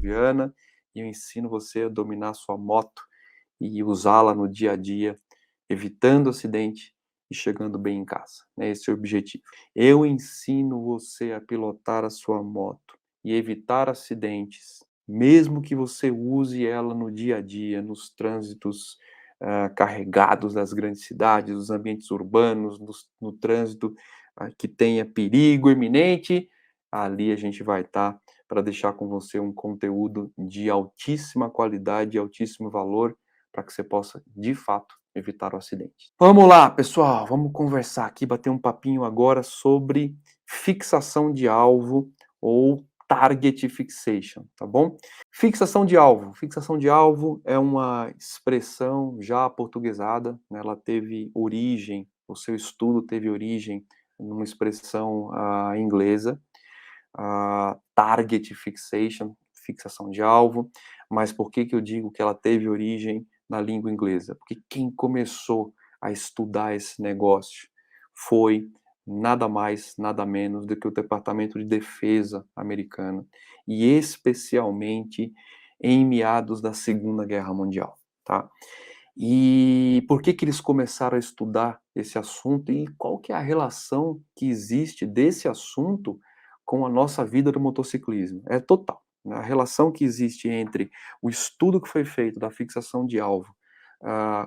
Viana, e eu ensino você a dominar sua moto e usá-la no dia a dia, evitando acidente e chegando bem em casa, né, esse é o objetivo. Eu ensino você a pilotar a sua moto e evitar acidentes, mesmo que você use ela no dia a dia, nos trânsitos, carregados das grandes cidades, nos ambientes urbanos, no trânsito, que tenha perigo iminente, ali a gente vai estar para deixar com você um conteúdo de altíssima qualidade e altíssimo valor, para que você possa, de fato, evitar o acidente. Vamos lá, pessoal, vamos conversar aqui, bater um papinho agora sobre fixação de alvo ou target fixation, tá bom? Fixação de alvo é uma expressão já aportuguesada, né? Ela teve origem, o seu estudo teve origem numa expressão inglesa, target fixation, fixação de alvo, mas por que que eu digo que ela teve origem na língua inglesa? Porque quem começou a estudar esse negócio foi nada mais, nada menos do que o Departamento de Defesa americano, e especialmente em meados da Segunda Guerra Mundial, tá? E por que que eles começaram a estudar esse assunto e qual que é a relação que existe desse assunto com a nossa vida do motociclismo? É total, né? A relação que existe entre o estudo que foi feito da fixação de alvo,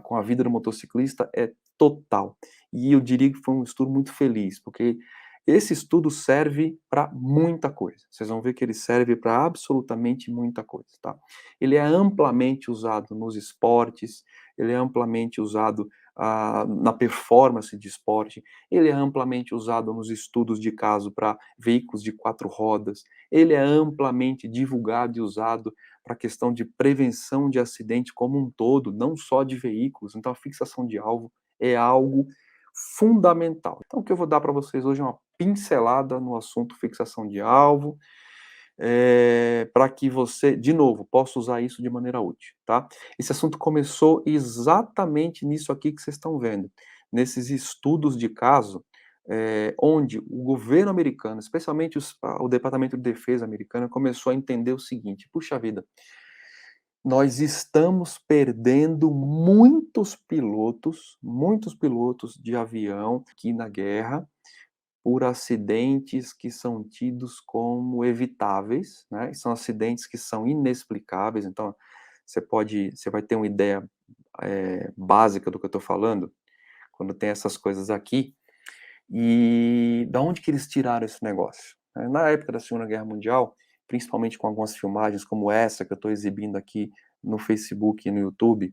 com a vida do motociclista é total. E eu diria que foi um estudo muito feliz, porque esse estudo serve para muita coisa. Vocês vão ver que ele serve para absolutamente muita coisa, tá? Ele é amplamente usado nos esportes, ele é amplamente usado na performance de esporte, ele é amplamente usado nos estudos de caso para veículos de 4 rodas, ele é amplamente divulgado e usado para a questão de prevenção de acidente como um todo, não só de veículos. Então, a fixação de alvo é algo fundamental. Então, o que eu vou dar para vocês hoje é uma pincelada no assunto fixação de alvo, para que você, de novo, possa usar isso de maneira útil, tá? Esse assunto começou exatamente nisso aqui que vocês estão vendo, nesses estudos de caso, onde o governo americano, especialmente o Departamento de Defesa americano, começou a entender o seguinte: puxa vida, nós estamos perdendo muitos pilotos de avião aqui na guerra, por acidentes que são tidos como evitáveis, né, são acidentes que são inexplicáveis, então você vai ter uma ideia, básica do que eu estou falando, quando tem essas coisas aqui, e da onde que eles tiraram esse negócio? Na época da Segunda Guerra Mundial, principalmente com algumas filmagens como essa que eu estou exibindo aqui no Facebook e no YouTube,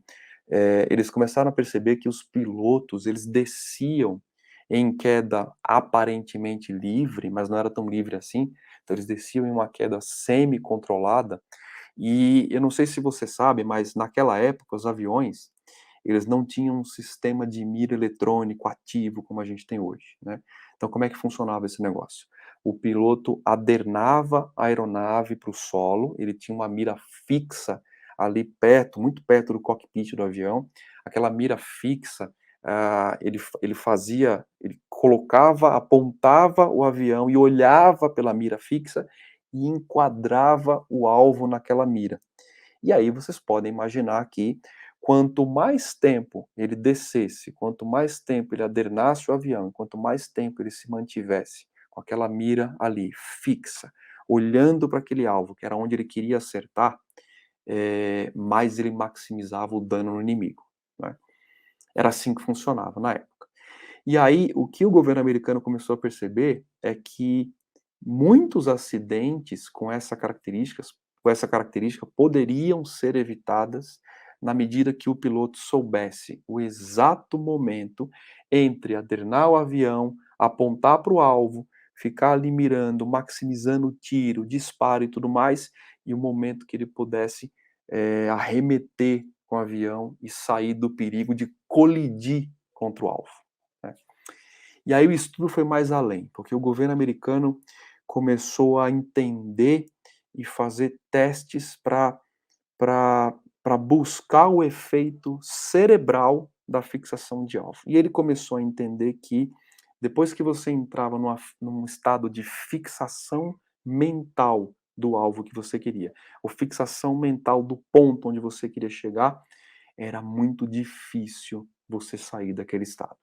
eles começaram a perceber que os pilotos, eles desciam em queda aparentemente livre, mas não era tão livre assim, então eles desciam em uma queda semi-controlada, e eu não sei se você sabe, mas naquela época os aviões, eles não tinham um sistema de mira eletrônico ativo como a gente tem hoje, né. Então como é que funcionava esse negócio? O piloto adernava a aeronave para o solo, ele tinha uma mira fixa ali perto, muito perto do cockpit do avião, aquela mira fixa, ele colocava, apontava o avião e olhava pela mira fixa e enquadrava o alvo naquela mira. E aí vocês podem imaginar que quanto mais tempo ele descesse, quanto mais tempo ele adernasse o avião, quanto mais tempo ele se mantivesse com aquela mira ali fixa, olhando para aquele alvo, que era onde ele queria acertar, mais ele maximizava o dano no inimigo, né. Era assim que funcionava na época. E aí, o que o governo americano começou a perceber é que muitos acidentes com essa característica poderiam ser evitadas na medida que o piloto soubesse o exato momento entre adrenar o avião, apontar para o alvo, ficar ali mirando, maximizando o tiro, o disparo e tudo mais, e o momento que ele pudesse arremeter com o avião e sair do perigo de colidir contra o alvo, né. E aí o estudo foi mais além, porque o governo americano começou a entender e fazer testes para buscar o efeito cerebral da fixação de alvo. E ele começou a entender que depois que você entrava num estado de fixação mental do alvo que você queria. A fixação mental do ponto onde você queria chegar, era muito difícil você sair daquele estado.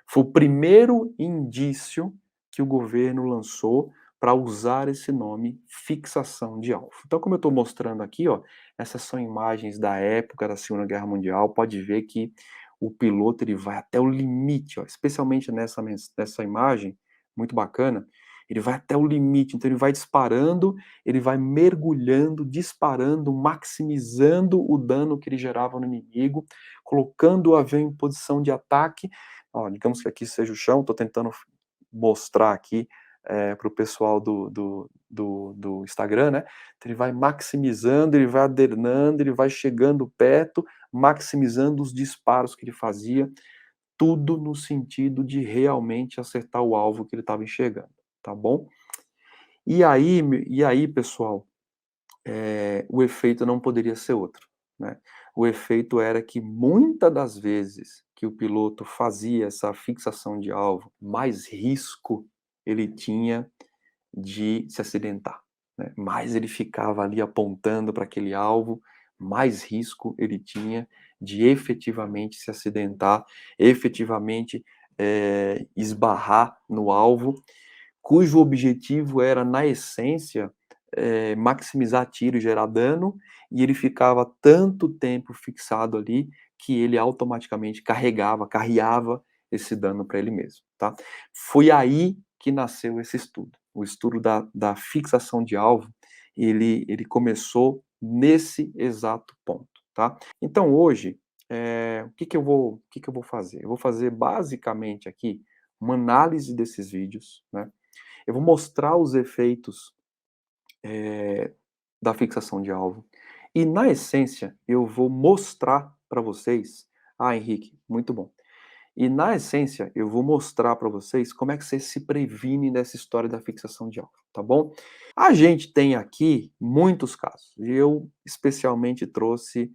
Foi o primeiro indício que o governo lançou para usar esse nome, fixação de alvo. Então, como eu estou mostrando aqui, ó, essas são imagens da época da Segunda Guerra Mundial. Pode ver que o piloto ele vai até o limite, ó, especialmente nessa imagem, muito bacana. Ele vai até o limite, então ele vai disparando, ele vai mergulhando, disparando, maximizando o dano que ele gerava no inimigo, colocando o avião em posição de ataque. Ó, digamos que aqui seja o chão, estou tentando mostrar aqui para o pessoal do Instagram, né? Então, ele vai maximizando, ele vai adernando, ele vai chegando perto, maximizando os disparos que ele fazia, tudo no sentido de realmente acertar o alvo que ele estava enxergando, tá bom? E aí, pessoal, o efeito não poderia ser outro, né? O efeito era que muitas das vezes que o piloto fazia essa fixação de alvo, mais risco ele tinha de se acidentar, né? Mais ele ficava ali apontando para aquele alvo, mais risco ele tinha de efetivamente se acidentar, efetivamente esbarrar no alvo, cujo objetivo era, na essência, maximizar tiro e gerar dano, e ele ficava tanto tempo fixado ali que ele automaticamente carreava esse dano para ele mesmo, tá? Foi aí que nasceu esse estudo. O estudo da fixação de alvo, ele começou nesse exato ponto, tá? Então hoje, o que que eu vou fazer? Eu vou fazer basicamente aqui uma análise desses vídeos, né? Eu vou mostrar os efeitos da fixação de alvo. E, na essência, eu vou mostrar para vocês. Ah, Henrique, muito bom. E, na essência, eu vou mostrar para vocês como é que você se previne dessa história da fixação de alvo, tá bom? A gente tem aqui muitos casos. E eu, especialmente, trouxe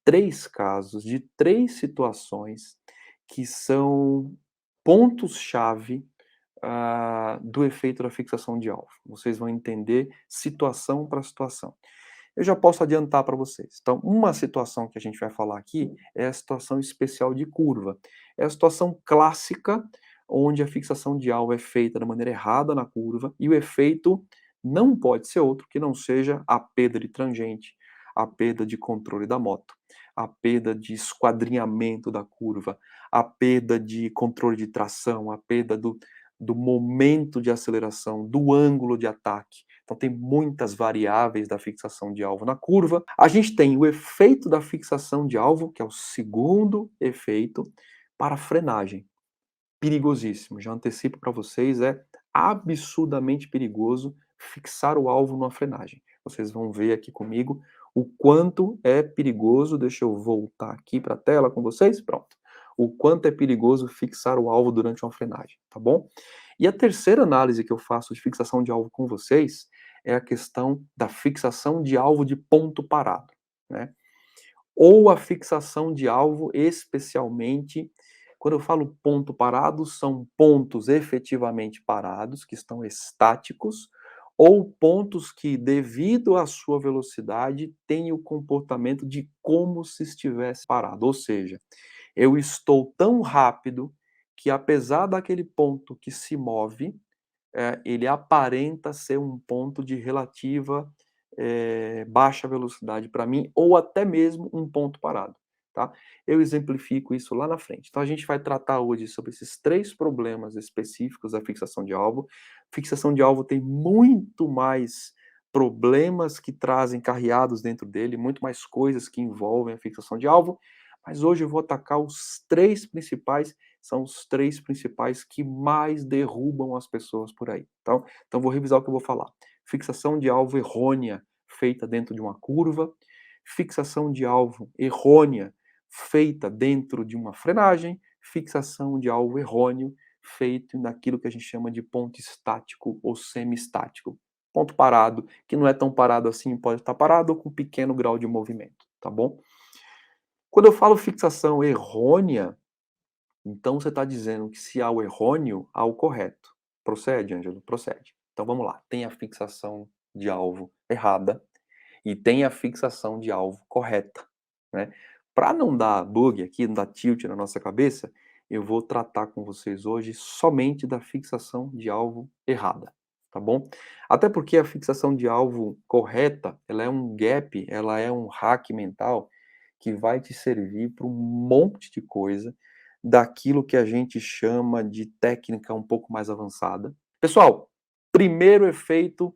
3 casos de 3 situações que são pontos-chave do efeito da fixação de alvo. Vocês vão entender situação para situação. Eu já posso adiantar para vocês. Então, uma situação que a gente vai falar aqui é a situação especial de curva. É a situação clássica onde a fixação de alvo é feita da maneira errada na curva e o efeito não pode ser outro que não seja a perda de tangente, a perda de controle da moto, a perda de esquadrinhamento da curva, a perda de controle de tração, a perda do momento de aceleração, do ângulo de ataque. Então, tem muitas variáveis da fixação de alvo na curva. A gente tem o efeito da fixação de alvo, que é o segundo efeito, para a frenagem. Perigosíssimo. Já antecipo para vocês, é absurdamente perigoso fixar o alvo numa frenagem. Vocês vão ver aqui comigo o quanto é perigoso. Deixa eu voltar aqui para a tela com vocês. Pronto. O quanto é perigoso fixar o alvo durante uma frenagem, tá bom? E a terceira análise que eu faço de fixação de alvo com vocês é a questão da fixação de alvo de ponto parado, né? Ou a fixação de alvo especialmente, quando eu falo ponto parado, são pontos efetivamente parados, que estão estáticos, ou pontos que, devido à sua velocidade, têm o comportamento de como se estivesse parado. Ou seja, eu estou tão rápido que, apesar daquele ponto que se move, ele aparenta ser um ponto de relativa baixa velocidade para mim, ou até mesmo um ponto parado, tá? Eu exemplifico isso lá na frente. Então a gente vai tratar hoje sobre esses 3 problemas específicos da fixação de alvo. Fixação de alvo tem muito mais problemas que trazem carreados dentro dele, muito mais coisas que envolvem a fixação de alvo, mas hoje eu vou atacar os 3 principais, são os 3 principais que mais derrubam as pessoas por aí, então vou revisar o que eu vou falar. Fixação de alvo errônea, feita dentro de uma curva, fixação de alvo errônea, feita dentro de uma frenagem, fixação de alvo errôneo, feito naquilo que a gente chama de ponto estático ou semi-estático. Ponto parado, que não é tão parado assim, pode estar parado ou com pequeno grau de movimento, tá bom? Quando eu falo fixação errônea, então você está dizendo que se há o errôneo, há o correto. Procede, Ângelo? Procede. Então vamos lá, tem a fixação de alvo errada e tem a fixação de alvo correta, né. Para não dar bug aqui, não dar tilt na nossa cabeça, eu vou tratar com vocês hoje somente da fixação de alvo errada, tá bom? Até porque a fixação de alvo correta, ela é um gap, ela é um hack mental que vai te servir para um monte de coisa daquilo que a gente chama de técnica um pouco mais avançada. Pessoal, primeiro efeito,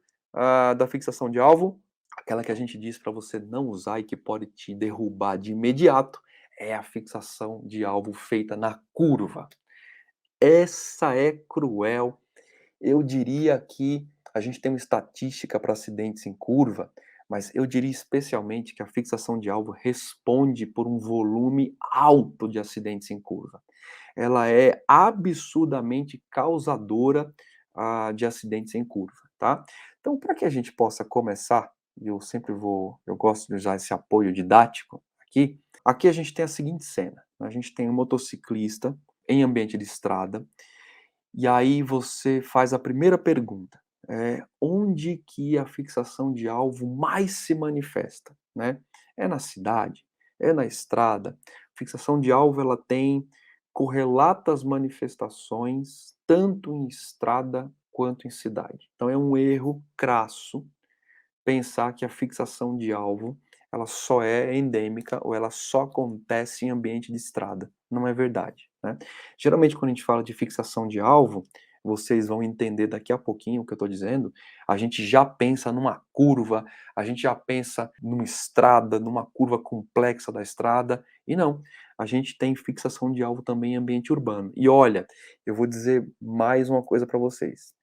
da fixação de alvo, aquela que a gente diz para você não usar e que pode te derrubar de imediato, é a fixação de alvo feita na curva. Essa é cruel. Eu diria que a gente tem uma estatística para acidentes em curva, mas eu diria especialmente que a fixação de alvo responde por um volume alto de acidentes em curva. Ela é absurdamente causadora, de acidentes em curva, tá. Então, para que a gente possa começar, e eu gosto de usar esse apoio didático aqui a gente tem a seguinte cena: a gente tem um motociclista em ambiente de estrada, e aí você faz a primeira pergunta, onde que a fixação de alvo mais se manifesta, né? É na cidade? É na estrada? Fixação de alvo, ela tem correlatas manifestações tanto em estrada quanto em cidade. Então é um erro crasso pensar que a fixação de alvo, ela só é endêmica ou ela só acontece em ambiente de estrada. Não é verdade, né. Geralmente quando a gente fala de fixação de alvo, vocês vão entender daqui a pouquinho o que eu estou dizendo, a gente já pensa numa curva, a gente já pensa numa estrada, numa curva complexa da estrada, e não, a gente tem fixação de alvo também em ambiente urbano. E olha, eu vou dizer mais uma coisa para vocês,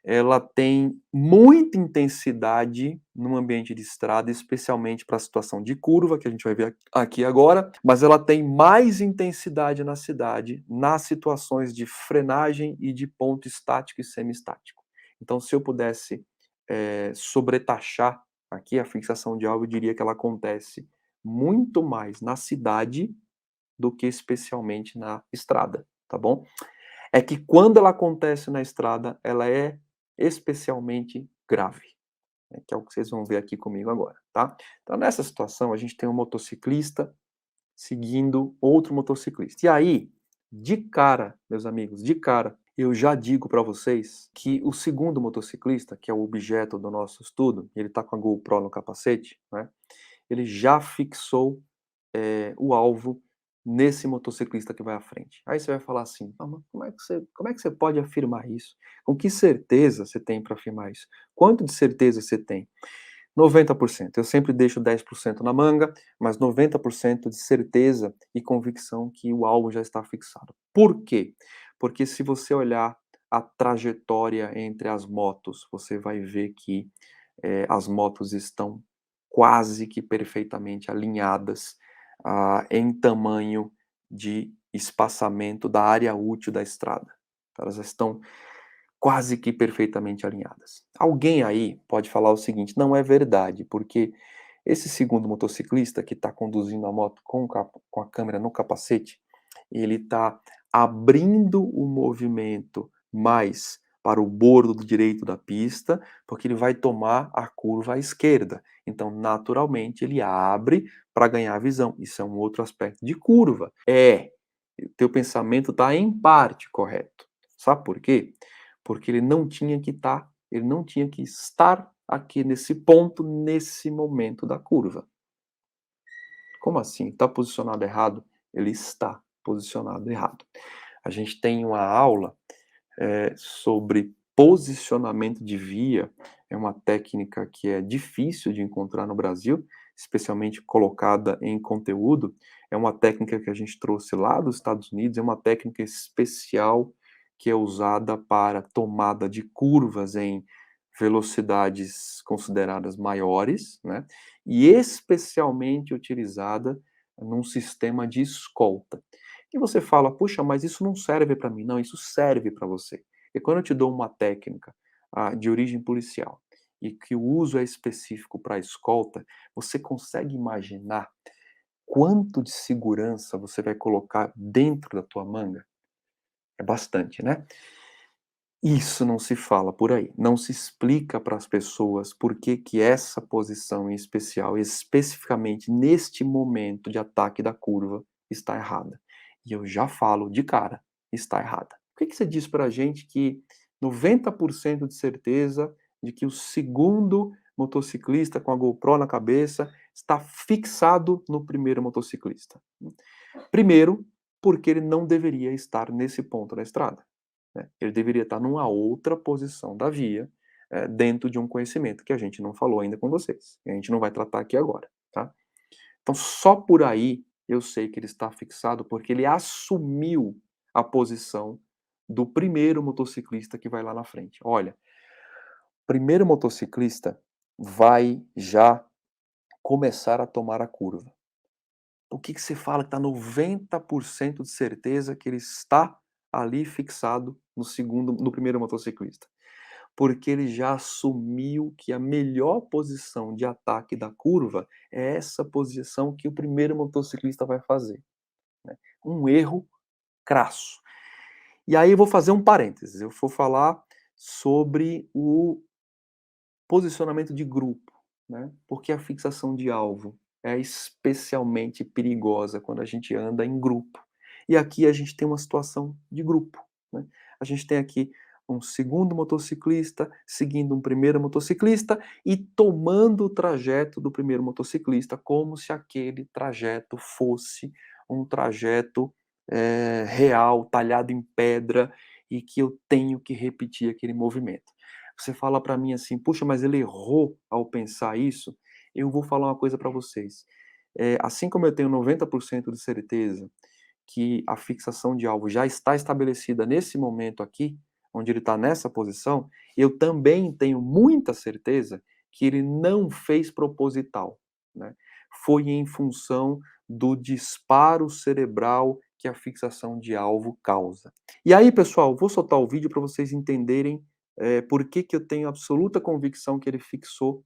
ela tem muita intensidade no ambiente de estrada, especialmente para a situação de curva, que a gente vai ver aqui agora, mas ela tem mais intensidade na cidade, nas situações de frenagem e de ponto estático e semiestático. Então, se eu pudesse, sobretaxar aqui a fixação de alvo, eu diria que ela acontece muito mais na cidade do que especialmente na estrada, tá bom? É que quando ela acontece na estrada, ela é especialmente grave, né, que é o que vocês vão ver aqui comigo agora, tá. Então nessa situação, a gente tem um motociclista seguindo outro motociclista. E aí, de cara, meus amigos, de cara, eu já digo para vocês que o segundo motociclista, que é o objeto do nosso estudo, ele tá com a GoPro no capacete, né, ele já fixou o alvo nesse motociclista que vai à frente. Aí você vai falar assim: "Ah, mas como é que você pode afirmar isso? Com que certeza você tem para afirmar isso? Quanto de certeza você tem?" 90%. Eu sempre deixo 10% na manga, mas 90% de certeza e convicção que o alvo já está fixado. Por quê? Porque se você olhar a trajetória entre as motos, você vai ver que, as motos estão quase que perfeitamente alinhadas, em tamanho de espaçamento da área útil da estrada. Elas estão quase que perfeitamente alinhadas. Alguém aí pode falar o seguinte: "Não é verdade, porque esse segundo motociclista que está conduzindo a moto com a câmera no capacete, ele está abrindo o movimento mais para o bordo do direito da pista, porque ele vai tomar a curva à esquerda. Então, naturalmente, ele abre para ganhar visão. Isso é um outro aspecto de curva. É, o teu pensamento está em parte correto. Sabe por quê? Porque ele não tinha que estar aqui nesse ponto, nesse momento da curva. Como assim? Está posicionado errado? Ele está posicionado errado. A gente tem uma aula, sobre posicionamento de via, é uma técnica que é difícil de encontrar no Brasil, especialmente colocada em conteúdo, é uma técnica que a gente trouxe lá dos Estados Unidos, é uma técnica especial que é usada para tomada de curvas em velocidades consideradas maiores, né, e especialmente utilizada num sistema de escolta. E você fala: "Puxa, mas isso não serve para mim." Não, isso serve para você. E quando eu te dou uma técnica, de origem policial, e que o uso é específico para escolta, você consegue imaginar quanto de segurança você vai colocar dentro da tua manga? É bastante, né? Isso não se fala por aí, não se explica para as pessoas por que que essa posição em especial, especificamente neste momento de ataque da curva, está errada. E eu já falo de cara, está errada. Por que que você diz para a gente que 90% de certeza de que o segundo motociclista com a GoPro na cabeça está fixado no primeiro motociclista? Primeiro, porque ele não deveria estar nesse ponto da estrada, né? Ele deveria estar numa outra posição da via, dentro de um conhecimento que a gente não falou ainda com vocês, que a gente não vai tratar aqui agora, tá? Então só por aí eu sei que ele está fixado, porque ele assumiu a posição do primeiro motociclista que vai lá na frente. Olha, o primeiro motociclista vai já começar a tomar a curva. O que que você fala que está 90% de certeza que ele está ali fixado no primeiro motociclista? Porque ele já assumiu que a melhor posição de ataque da curva é essa posição que o primeiro motociclista vai fazer, né. Um erro crasso. E aí eu vou fazer um parênteses, eu vou falar sobre o posicionamento de grupo, né, porque a fixação de alvo é especialmente perigosa quando a gente anda em grupo. E aqui a gente tem uma situação de grupo, né. A gente tem aqui um segundo motociclista seguindo um primeiro motociclista e tomando o trajeto do primeiro motociclista, como se aquele trajeto fosse um trajeto, real, talhado em pedra, e que eu tenho que repetir aquele movimento. Você fala para mim assim: "Puxa, mas ele errou ao pensar isso". Eu vou falar uma coisa para vocês, assim como eu tenho 90% de certeza que a fixação de alvo já está estabelecida nesse momento aqui, onde ele está nessa posição, eu também tenho muita certeza que ele não fez proposital, né. Foi em função do disparo cerebral que a fixação de alvo causa. E aí, pessoal, vou soltar o vídeo para vocês entenderem, por que que eu tenho absoluta convicção que ele fixou,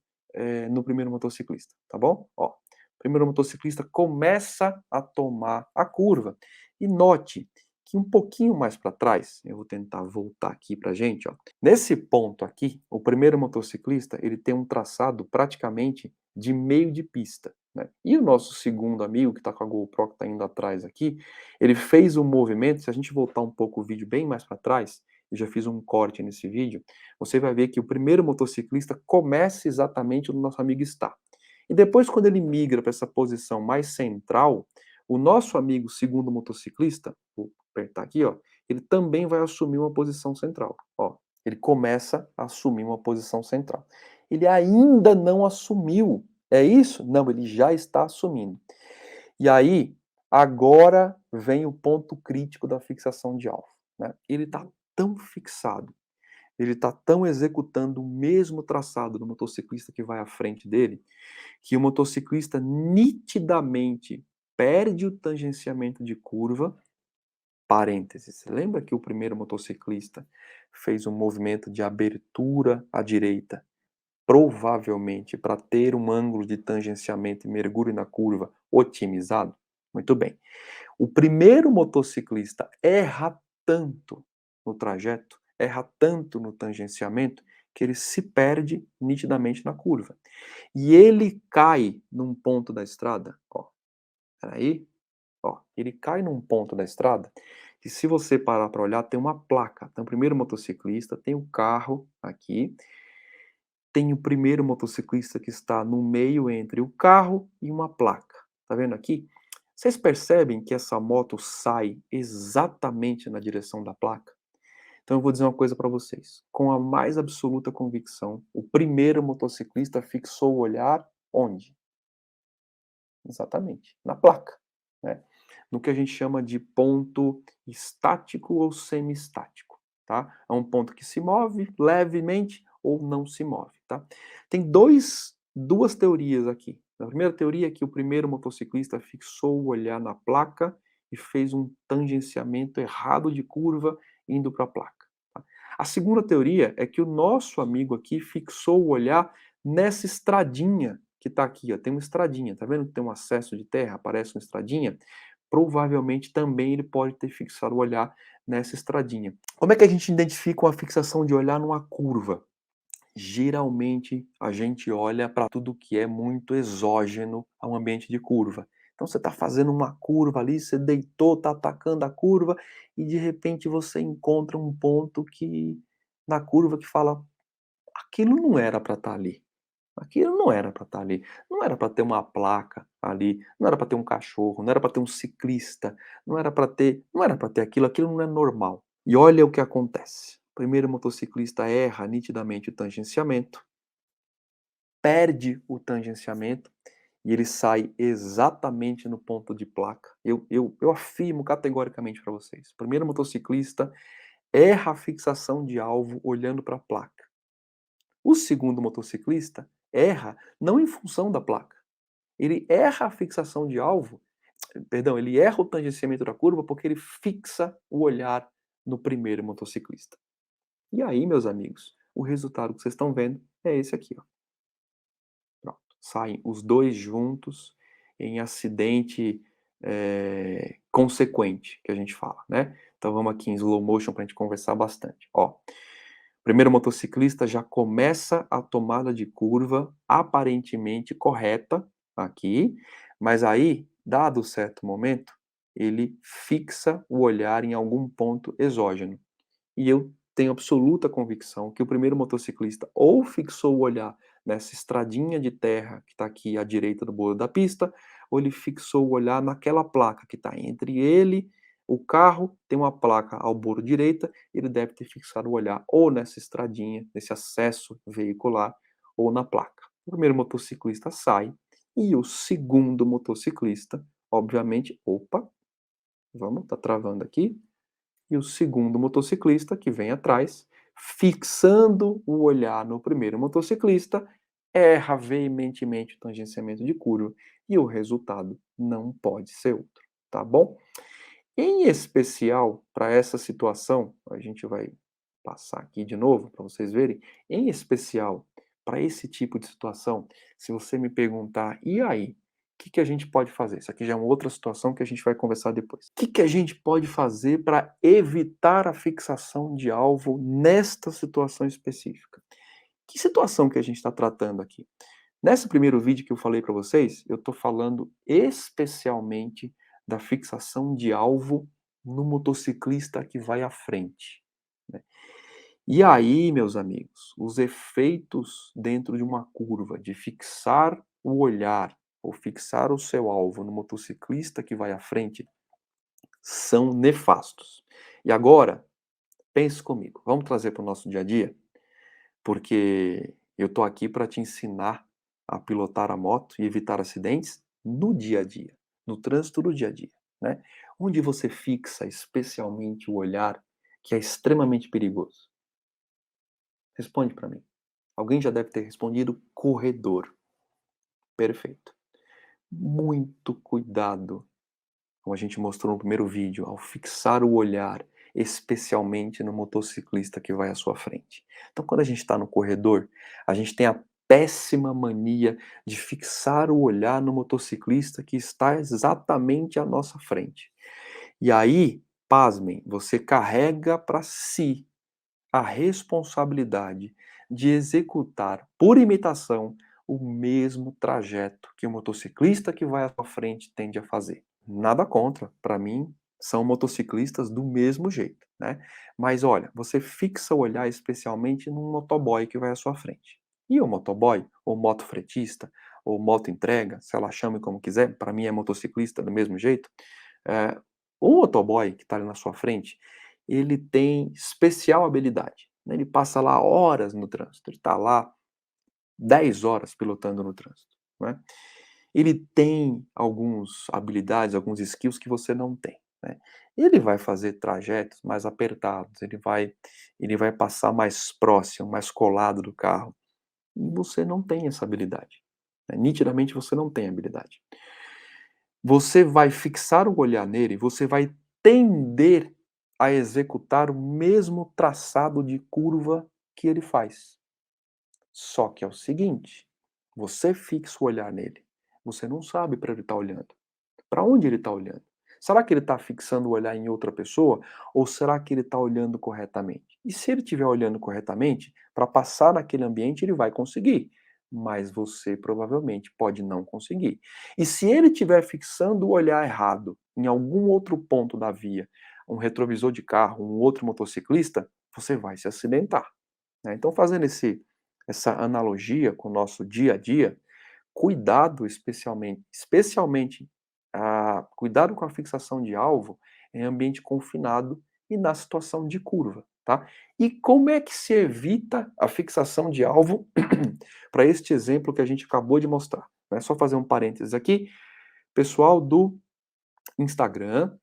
no primeiro motociclista, tá bom? Ó, o primeiro motociclista começa a tomar a curva, e note que um pouquinho mais para trás, eu vou tentar voltar aqui pra gente, ó. Nesse ponto aqui, o primeiro motociclista, ele tem um traçado praticamente de meio de pista, né. E o nosso segundo amigo, que está com a GoPro, que está indo atrás aqui, ele fez um movimento, se a gente voltar um pouco o vídeo bem mais para trás, eu já fiz um corte nesse vídeo, você vai ver que o primeiro motociclista começa exatamente onde o nosso amigo está. E depois, quando ele migra para essa posição mais central, o nosso amigo segundo motociclista, vou apertar aqui, ó, ele também vai assumir uma posição central. Ó, ele começa a assumir uma posição central. Ele ainda não assumiu. É isso? Não, ele já está assumindo. E aí, agora vem o ponto crítico da fixação de alvo, né. Ele está tão fixado, ele está tão executando o mesmo traçado do motociclista que vai à frente dele, que o motociclista nitidamente perde o tangenciamento de curva. Parênteses, lembra que o primeiro motociclista fez um movimento de abertura à direita, provavelmente para ter um ângulo de tangenciamento e mergulho na curva otimizado? Muito bem. O primeiro motociclista erra tanto no trajeto, erra tanto no tangenciamento, que ele se perde nitidamente na curva. E ele cai num ponto da estrada, ó, espera aí, ó, ele cai num ponto da estrada que, se você parar para olhar, tem uma placa. Então, o primeiro motociclista, tem o carro aqui, tem o primeiro motociclista que está no meio entre o carro e uma placa. Tá vendo aqui? Vocês percebem que essa moto sai exatamente na direção da placa? Então eu vou dizer uma coisa para vocês, com a mais absoluta convicção, o primeiro motociclista fixou o olhar onde? Exatamente, na placa, né, no que a gente chama de ponto estático ou semiestático, tá. É um ponto que se move levemente ou não se move, tá. Tem duas teorias aqui. A primeira teoria é que o primeiro motociclista fixou o olhar na placa e fez um tangenciamento errado de curva indo para a placa, tá. A segunda teoria é que o nosso amigo aqui fixou o olhar nessa estradinha que está aqui, ó, tem uma estradinha, tá vendo que tem um acesso de terra, aparece uma estradinha? provavelmente também ele pode ter fixado o olhar nessa estradinha. Como é que a gente identifica uma fixação de olhar numa curva? Geralmente a gente olha para tudo que é muito exógeno ao ambiente de curva. Então você está fazendo uma curva ali, você deitou, está atacando a curva e de repente você encontra um ponto que na curva que fala: aquilo não era para estar ali. Aquilo não era para estar ali. Não era para ter uma placa ali, não era para ter um cachorro, não era para ter um ciclista, não era para ter aquilo, aquilo não é normal. E olha o que acontece. Primeiro o motociclista erra nitidamente o tangenciamento, perde o tangenciamento e ele sai exatamente no ponto de placa. Eu afirmo categoricamente para vocês. Primeiro motociclista erra a fixação de alvo olhando para a placa. O segundo motociclista erra não em função da placa. Ele erra a fixação de alvo, perdão, ele erra o tangenciamento da curva porque ele fixa o olhar no primeiro motociclista. E aí, meus amigos, o resultado que vocês estão vendo é esse aqui, ó. Pronto. Saem os dois juntos em acidente consequente, que a gente fala, né? Então vamos aqui em slow motion para a gente conversar bastante. Ó, primeiro motociclista já começa a tomada de curva aparentemente correta aqui, mas aí, dado certo momento, ele fixa o olhar em algum ponto exógeno. E eu tenho absoluta convicção que o primeiro motociclista ou fixou o olhar nessa estradinha de terra que está aqui à direita do bordo da pista, ou ele fixou o olhar naquela placa que está entre ele, o carro, tem uma placa ao bordo direita, ele deve ter fixado o olhar ou nessa estradinha, nesse acesso veicular, ou na placa. O primeiro motociclista sai e o segundo motociclista, obviamente, opa, vamos, tá travando aqui, e o segundo motociclista que vem atrás, fixando o olhar no primeiro motociclista, erra veementemente o tangenciamento de curva e o resultado não pode ser outro, tá bom? Em especial para essa situação, a gente vai passar aqui de novo para vocês verem, em especial para esse tipo de situação, se você me perguntar, e aí, o que que a gente pode fazer? Isso aqui já é uma outra situação que a gente vai conversar depois. O que que a gente pode fazer para evitar a fixação de alvo nesta situação específica? Que situação que a gente está tratando aqui? Nesse primeiro vídeo que eu falei para vocês, eu estou falando especialmente da fixação de alvo no motociclista que vai à frente, né. E aí, meus amigos, os efeitos dentro de uma curva de fixar o olhar ou fixar o seu alvo no motociclista que vai à frente são nefastos. E agora, pense comigo, vamos trazer para o nosso dia a dia? Porque eu tô aqui para te ensinar a pilotar a moto e evitar acidentes no dia a dia, no trânsito do dia a dia, né? Onde você fixa especialmente o olhar que é extremamente perigoso? Responde para mim. Alguém já deve ter respondido corredor. Perfeito. Muito cuidado, como a gente mostrou no primeiro vídeo, ao fixar o olhar, especialmente no motociclista que vai à sua frente. Então, quando a gente está no corredor, a gente tem a péssima mania de fixar o olhar no motociclista que está exatamente à nossa frente. E aí, pasmem, você carrega para si a responsabilidade de executar, por imitação, o mesmo trajeto que o motociclista que vai à sua frente tende a fazer. Nada contra, para mim, são motociclistas do mesmo jeito, né? Mas olha, você fixa o olhar especialmente num motoboy que vai à sua frente. E o motoboy, ou motofretista, ou moto entrega, se ela chame como quiser, para mim é motociclista do mesmo jeito, o motoboy que está ali na sua frente, ele tem especial habilidade, né, ele passa lá horas no trânsito, ele está lá 10 horas pilotando no trânsito, né. Ele tem alguns habilidades, alguns skills que você não tem, né. Ele vai fazer trajetos mais apertados, ele vai passar mais próximo, mais colado do carro, e você não tem essa habilidade, né, nitidamente você não tem habilidade. Você vai fixar o olhar nele, você vai tender a executar o mesmo traçado de curva que ele faz. Só que é o seguinte, você fixa o olhar nele, você não sabe para ele estar olhando, para onde ele está olhando. Será que ele está fixando o olhar em outra pessoa ou será que ele está olhando corretamente? E se ele estiver olhando corretamente, para passar naquele ambiente ele vai conseguir, mas você provavelmente pode não conseguir. E se ele estiver fixando o olhar errado em algum outro ponto da via, um retrovisor de carro, um outro motociclista, você vai se acidentar, né? Então, fazendo essa analogia com o nosso dia a dia, cuidado especialmente, cuidado com a fixação de alvo em ambiente confinado e na situação de curva, tá? E como é que se evita a fixação de alvo para este exemplo que a gente acabou de mostrar, né? Só fazer um parênteses aqui, pessoal do Instagram,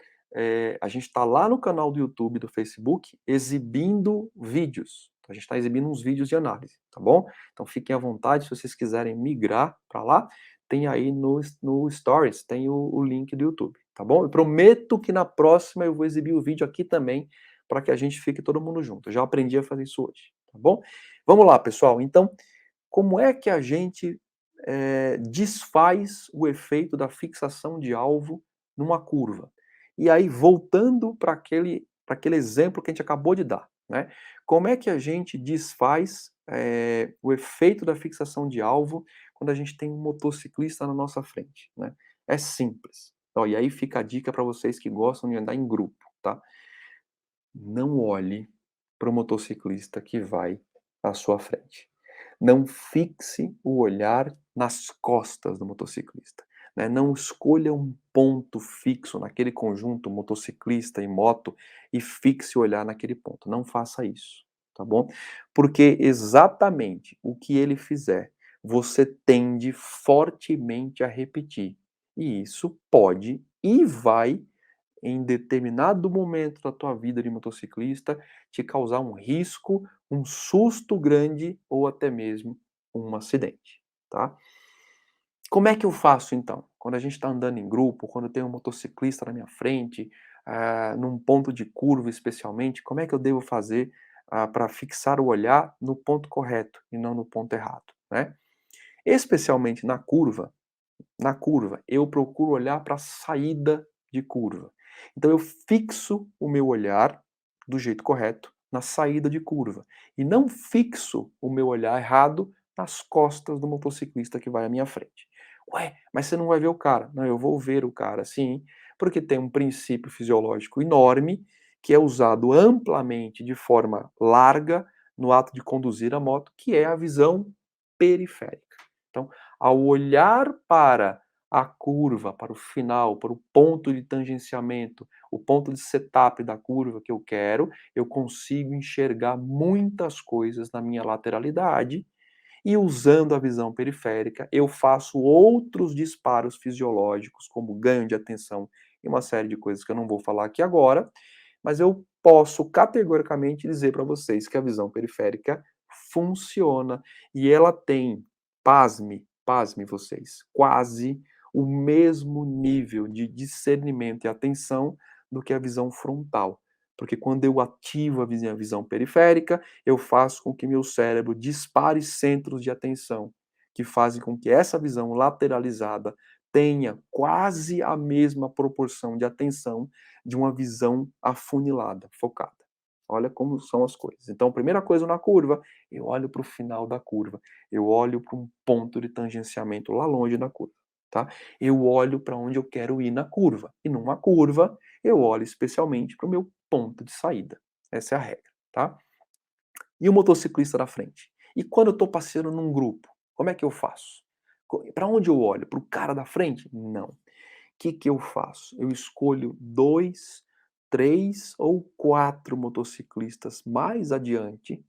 a gente está lá no canal do YouTube, do Facebook, exibindo vídeos. A gente está exibindo uns vídeos de análise, tá bom? Então fiquem à vontade, se vocês quiserem migrar para lá, tem aí no Stories, tem o link do YouTube, tá bom? Eu prometo que na próxima eu vou exibir o vídeo aqui também, para que a gente fique todo mundo junto. Eu já aprendi a fazer isso hoje, tá bom? Vamos lá, pessoal. Então, como é que a gente desfaz o efeito da fixação de alvo numa curva? E aí, voltando para aquele exemplo que a gente acabou de dar, né? Como é que a gente desfaz o efeito da fixação de alvo quando a gente tem um motociclista na nossa frente, né? É simples. Ó, e aí fica a dica para vocês que gostam de andar em grupo, tá? Não olhe para o motociclista que vai à sua frente. Não fixe o olhar nas costas do motociclista, né? Não escolha um ponto fixo naquele conjunto motociclista e moto e fixe o olhar naquele ponto. Não faça isso, tá bom? Porque exatamente o que ele fizer, você tende fortemente a repetir. E isso pode e vai em determinado momento da tua vida de motociclista, te causar um risco, um susto grande ou até mesmo um acidente, tá? Como é que eu faço então? Quando a gente está andando em grupo, quando tem um motociclista na minha frente, num ponto de curva especialmente, como é que eu devo fazer para fixar o olhar no ponto correto e não no ponto errado, né? Especialmente na curva, eu procuro olhar para a saída de curva. Então eu fixo o meu olhar do jeito correto na saída de curva e não fixo o meu olhar errado nas costas do motociclista que vai à minha frente. Ué, mas você não vai ver o cara? Não, eu vou ver o cara sim, porque tem um princípio fisiológico enorme que é usado amplamente de forma larga no ato de conduzir a moto, que é a visão periférica. Então, ao olhar para a curva, para o final, para o ponto de tangenciamento, o ponto de setup da curva que eu quero, eu consigo enxergar muitas coisas na minha lateralidade e usando a visão periférica, eu faço outros disparos fisiológicos, como ganho de atenção e uma série de coisas que eu não vou falar aqui agora, mas eu posso categoricamente dizer para vocês que a visão periférica funciona e ela tem, pasme vocês, quase o mesmo nível de discernimento e atenção do que a visão frontal. Porque quando eu ativo a visão periférica, eu faço com que meu cérebro dispare centros de atenção, que fazem com que essa visão lateralizada tenha quase a mesma proporção de atenção de uma visão afunilada, focada. Olha como são as coisas. Então, primeira coisa na curva, eu olho para o final da curva. Eu olho para um ponto de tangenciamento lá longe na curva, tá? Eu olho para onde eu quero ir na curva. E numa curva, eu olho especialmente para o meu ponto de saída. Essa é a regra, tá? E o motociclista da frente? E quando eu estou passeando num grupo, como é que eu faço? Para onde eu olho? Para o cara da frente? Não. O que eu faço? Eu escolho 2, 3 ou 4 motociclistas mais adiante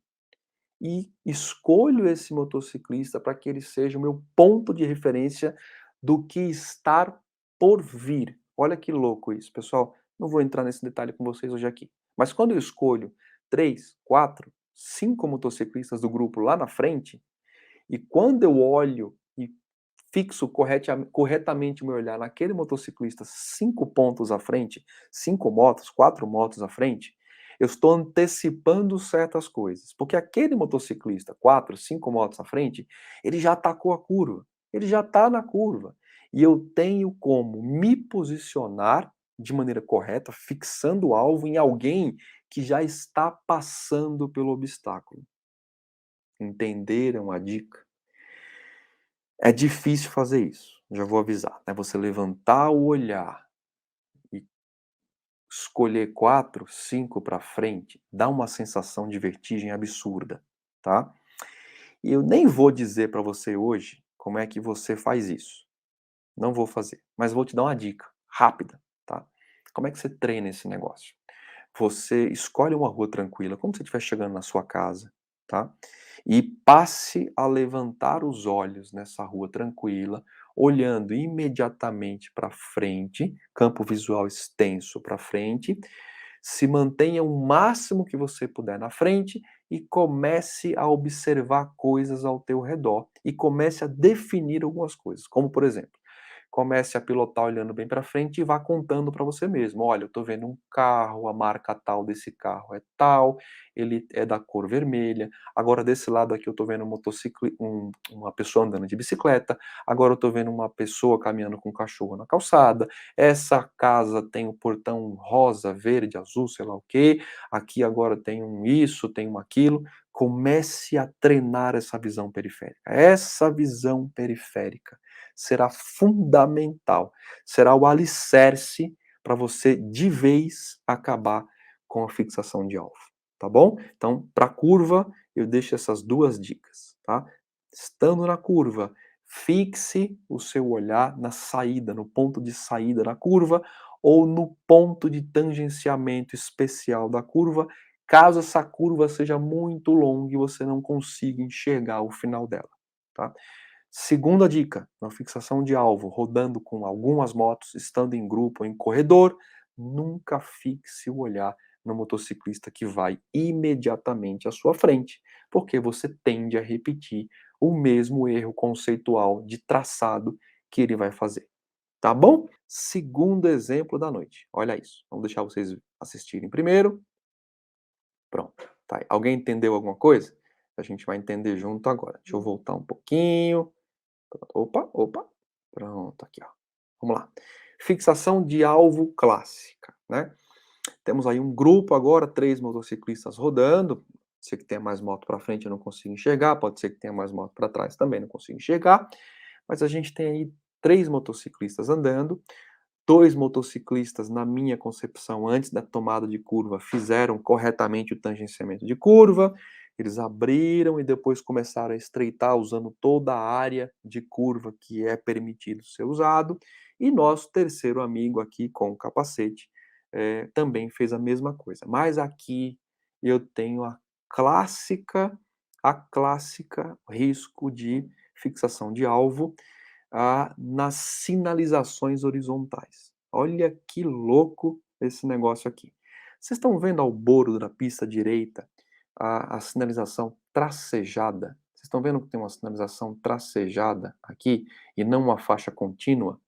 e escolho esse motociclista para que ele seja o meu ponto de referência do que estar por vir. Olha que louco isso, pessoal. Não vou entrar nesse detalhe com vocês hoje aqui. Mas quando eu escolho 3, 4, 5 motociclistas do grupo lá na frente, e quando eu olho e fixo corretamente o meu olhar naquele motociclista 5 pontos à frente, 5 motos, 4 motos à frente, eu estou antecipando certas coisas. Porque aquele motociclista, 4, 5 motos à frente, ele já atacou a curva. Ele já está na curva. E eu tenho como me posicionar de maneira correta, fixando o alvo em alguém que já está passando pelo obstáculo. Entenderam a dica? É difícil fazer isso, já vou avisar, né, você levantar o olhar e escolher 4, 5 para frente, dá uma sensação de vertigem absurda, tá. E eu nem vou dizer para você hoje como é que você faz isso, não vou fazer, mas vou te dar uma dica rápida, tá. Como é que você treina esse negócio? Você escolhe uma rua tranquila, como se você estiver chegando na sua casa, tá? E passe a levantar os olhos nessa rua tranquila, olhando imediatamente para frente, campo visual extenso para frente. Se mantenha o máximo que você puder na frente e comece a observar coisas ao teu redor e comece a definir algumas coisas, como por exemplo, comece a pilotar olhando bem para frente e vá contando para você mesmo: "Olha, eu estou vendo um carro, a marca tal desse carro é tal, ele é da cor vermelha. Agora desse lado aqui eu estou vendo uma pessoa andando de bicicleta. Agora eu estou vendo uma pessoa caminhando com um cachorro na calçada. Essa casa tem o portão rosa, verde, azul, sei lá o quê. Aqui agora tem um isso, tem um aquilo". Comece a treinar essa visão periférica. Essa visão periférica será fundamental, será o alicerce para você de vez acabar com a fixação de alvo, tá bom? Então, para a curva, eu deixo essas 2 dicas, tá? Estando na curva, fixe o seu olhar na saída, no ponto de saída da curva ou no ponto de tangenciamento especial da curva, caso essa curva seja muito longa e você não consiga enxergar o final dela, tá? Segunda dica, na fixação de alvo, rodando com algumas motos, estando em grupo ou em corredor, nunca fixe o olhar no motociclista que vai imediatamente à sua frente, porque você tende a repetir o mesmo erro conceitual de traçado que ele vai fazer. Tá bom? Segundo exemplo da noite. Olha isso. Vamos deixar vocês assistirem primeiro. Pronto. Tá aí. Alguém entendeu alguma coisa? A gente vai entender junto agora. Deixa eu voltar um pouquinho. Opa, opa. Pronto, aqui, ó. Vamos lá. Fixação de alvo clássica, né? Temos aí um grupo agora, 3 motociclistas rodando. Pode ser que tenha mais moto para frente, eu não consigo enxergar. Pode ser que tenha mais moto para trás, também não consigo enxergar. Mas a gente tem aí 3 motociclistas andando. 2 motociclistas, na minha concepção, antes da tomada de curva, fizeram corretamente o tangenciamento de curva. Eles abriram e depois começaram a estreitar, usando toda a área de curva que é permitido ser usado. E nosso terceiro amigo aqui com o capacete também fez a mesma coisa. Mas aqui eu tenho a clássica risco de fixação de alvo nas sinalizações horizontais. Olha que louco esse negócio aqui. Vocês estão vendo ao bordo da pista direita a sinalização tracejada? Vocês estão vendo que tem uma sinalização tracejada aqui e não uma faixa contínua?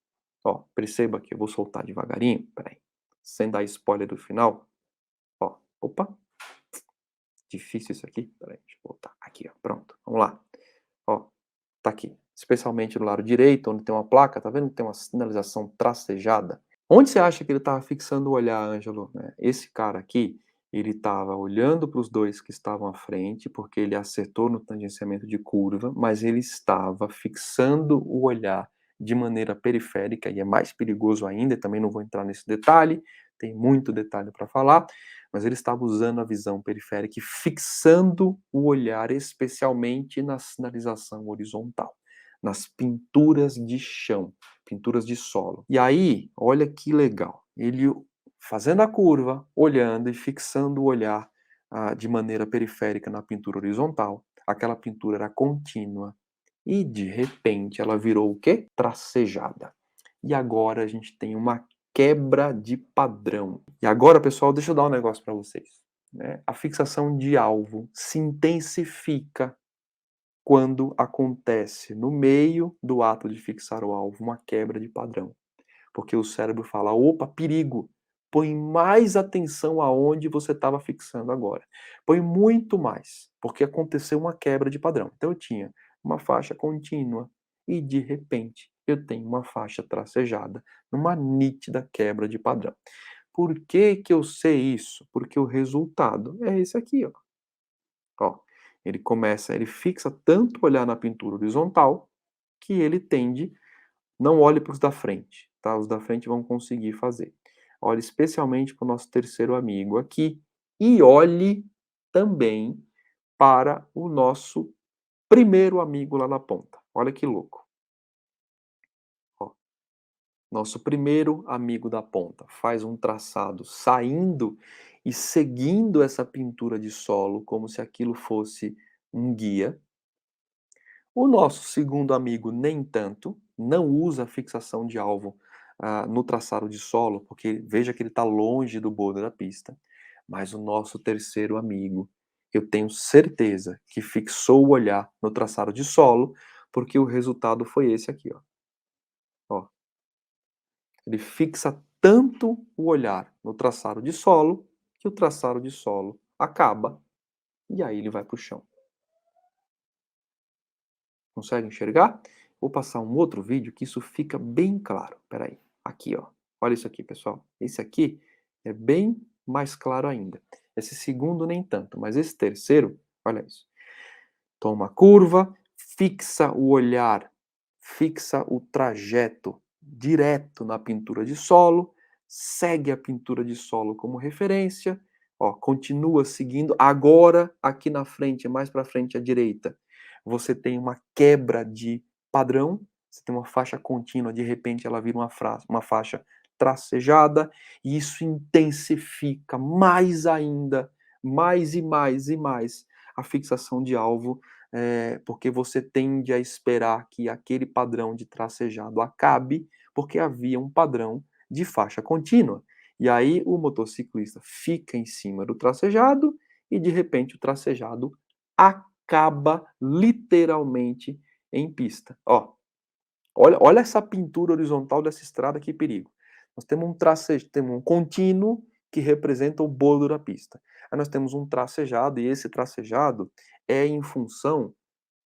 Ó, perceba que eu vou soltar devagarinho, peraí, sem dar spoiler do final. Ó, opa, difícil isso aqui, peraí, deixa eu voltar. Aqui, ó, pronto, vamos lá. Ó, tá aqui, especialmente no lado direito, onde tem uma placa, tá vendo que tem uma sinalização tracejada? Onde você acha que ele estava fixando o olhar, Ângelo? Né? Esse cara aqui, ele estava olhando para os 2 que estavam à frente, porque ele acertou no tangenciamento de curva, mas ele estava fixando o olhar de maneira periférica, e é mais perigoso ainda, também não vou entrar nesse detalhe, tem muito detalhe para falar, mas ele estava usando a visão periférica e fixando o olhar especialmente na sinalização horizontal, nas pinturas de chão, pinturas de solo. E aí, olha que legal, ele fazendo a curva, olhando e fixando o olhar de maneira periférica na pintura horizontal, aquela pintura era contínua e de repente ela virou o quê? Tracejada. E agora a gente tem uma quebra de padrão. E agora, pessoal, deixa eu dar um negócio para vocês. Né? A fixação de alvo se intensifica quando acontece no meio do ato de fixar o alvo uma quebra de padrão. Porque o cérebro fala: opa, perigo! Põe mais atenção aonde você estava fixando agora. Põe muito mais, porque aconteceu uma quebra de padrão. Então eu tinha uma faixa contínua e de repente eu tenho uma faixa tracejada numa nítida quebra de padrão. Por que que eu sei isso? Porque o resultado é esse aqui, ó. Ó, ele fixa tanto o olhar na pintura horizontal, que ele tende não olhe para os da frente, tá? Os da frente vão conseguir fazer. Olhe especialmente para o nosso terceiro amigo aqui e olhe também para o nosso primeiro amigo lá na ponta. Olha que louco. Ó, nosso primeiro amigo da ponta faz um traçado saindo e seguindo essa pintura de solo como se aquilo fosse um guia. O nosso segundo amigo, nem tanto, não usa fixação de alvo no traçado de solo, porque veja que ele está longe do bordo da pista. Mas o nosso terceiro amigo, eu tenho certeza que fixou o olhar no traçado de solo, porque o resultado foi esse aqui, ó. Ó, ele fixa tanto o olhar no traçado de solo, que o traçado de solo acaba, e aí ele vai para o chão. Consegue enxergar? Vou passar um outro vídeo que isso fica bem claro. Espera aí. Aqui, ó. Olha isso aqui, pessoal. Esse aqui é bem mais claro ainda. Esse segundo nem tanto, mas esse terceiro, olha isso. Toma a curva, fixa o olhar, fixa o trajeto direto na pintura de solo, segue a pintura de solo como referência, ó, continua seguindo. Agora, aqui na frente, mais para frente à direita, você tem uma quebra de padrão, você tem uma faixa contínua, de repente ela vira uma faixa tracejada, e isso intensifica mais ainda, mais e mais e mais, a fixação de alvo, porque você tende a esperar que aquele padrão de tracejado acabe, porque havia um padrão de faixa contínua. E aí o motociclista fica em cima do tracejado e de repente o tracejado acaba literalmente em pista. Ó, olha essa pintura horizontal dessa estrada, que perigo. Nós temos temos um contínuo que representa o bordo da pista. Aí nós temos um tracejado, e esse tracejado é em função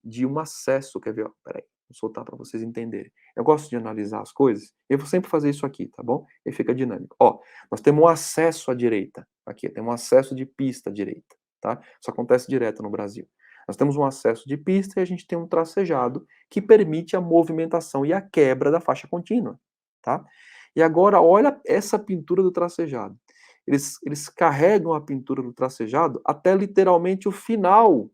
de um acesso. Quer ver? Ó, espera aí, vou soltar para vocês entenderem. Eu gosto de analisar as coisas, eu vou sempre fazer isso aqui, tá bom? E fica dinâmico. Ó, nós temos um acesso à direita, aqui, temos um acesso de pista à direita, tá? Isso acontece direto no Brasil. Nós temos um acesso de pista e a gente tem um tracejado que permite a movimentação e a quebra da faixa contínua, tá? E agora, olha essa pintura do tracejado. Eles carregam a pintura do tracejado até literalmente o final,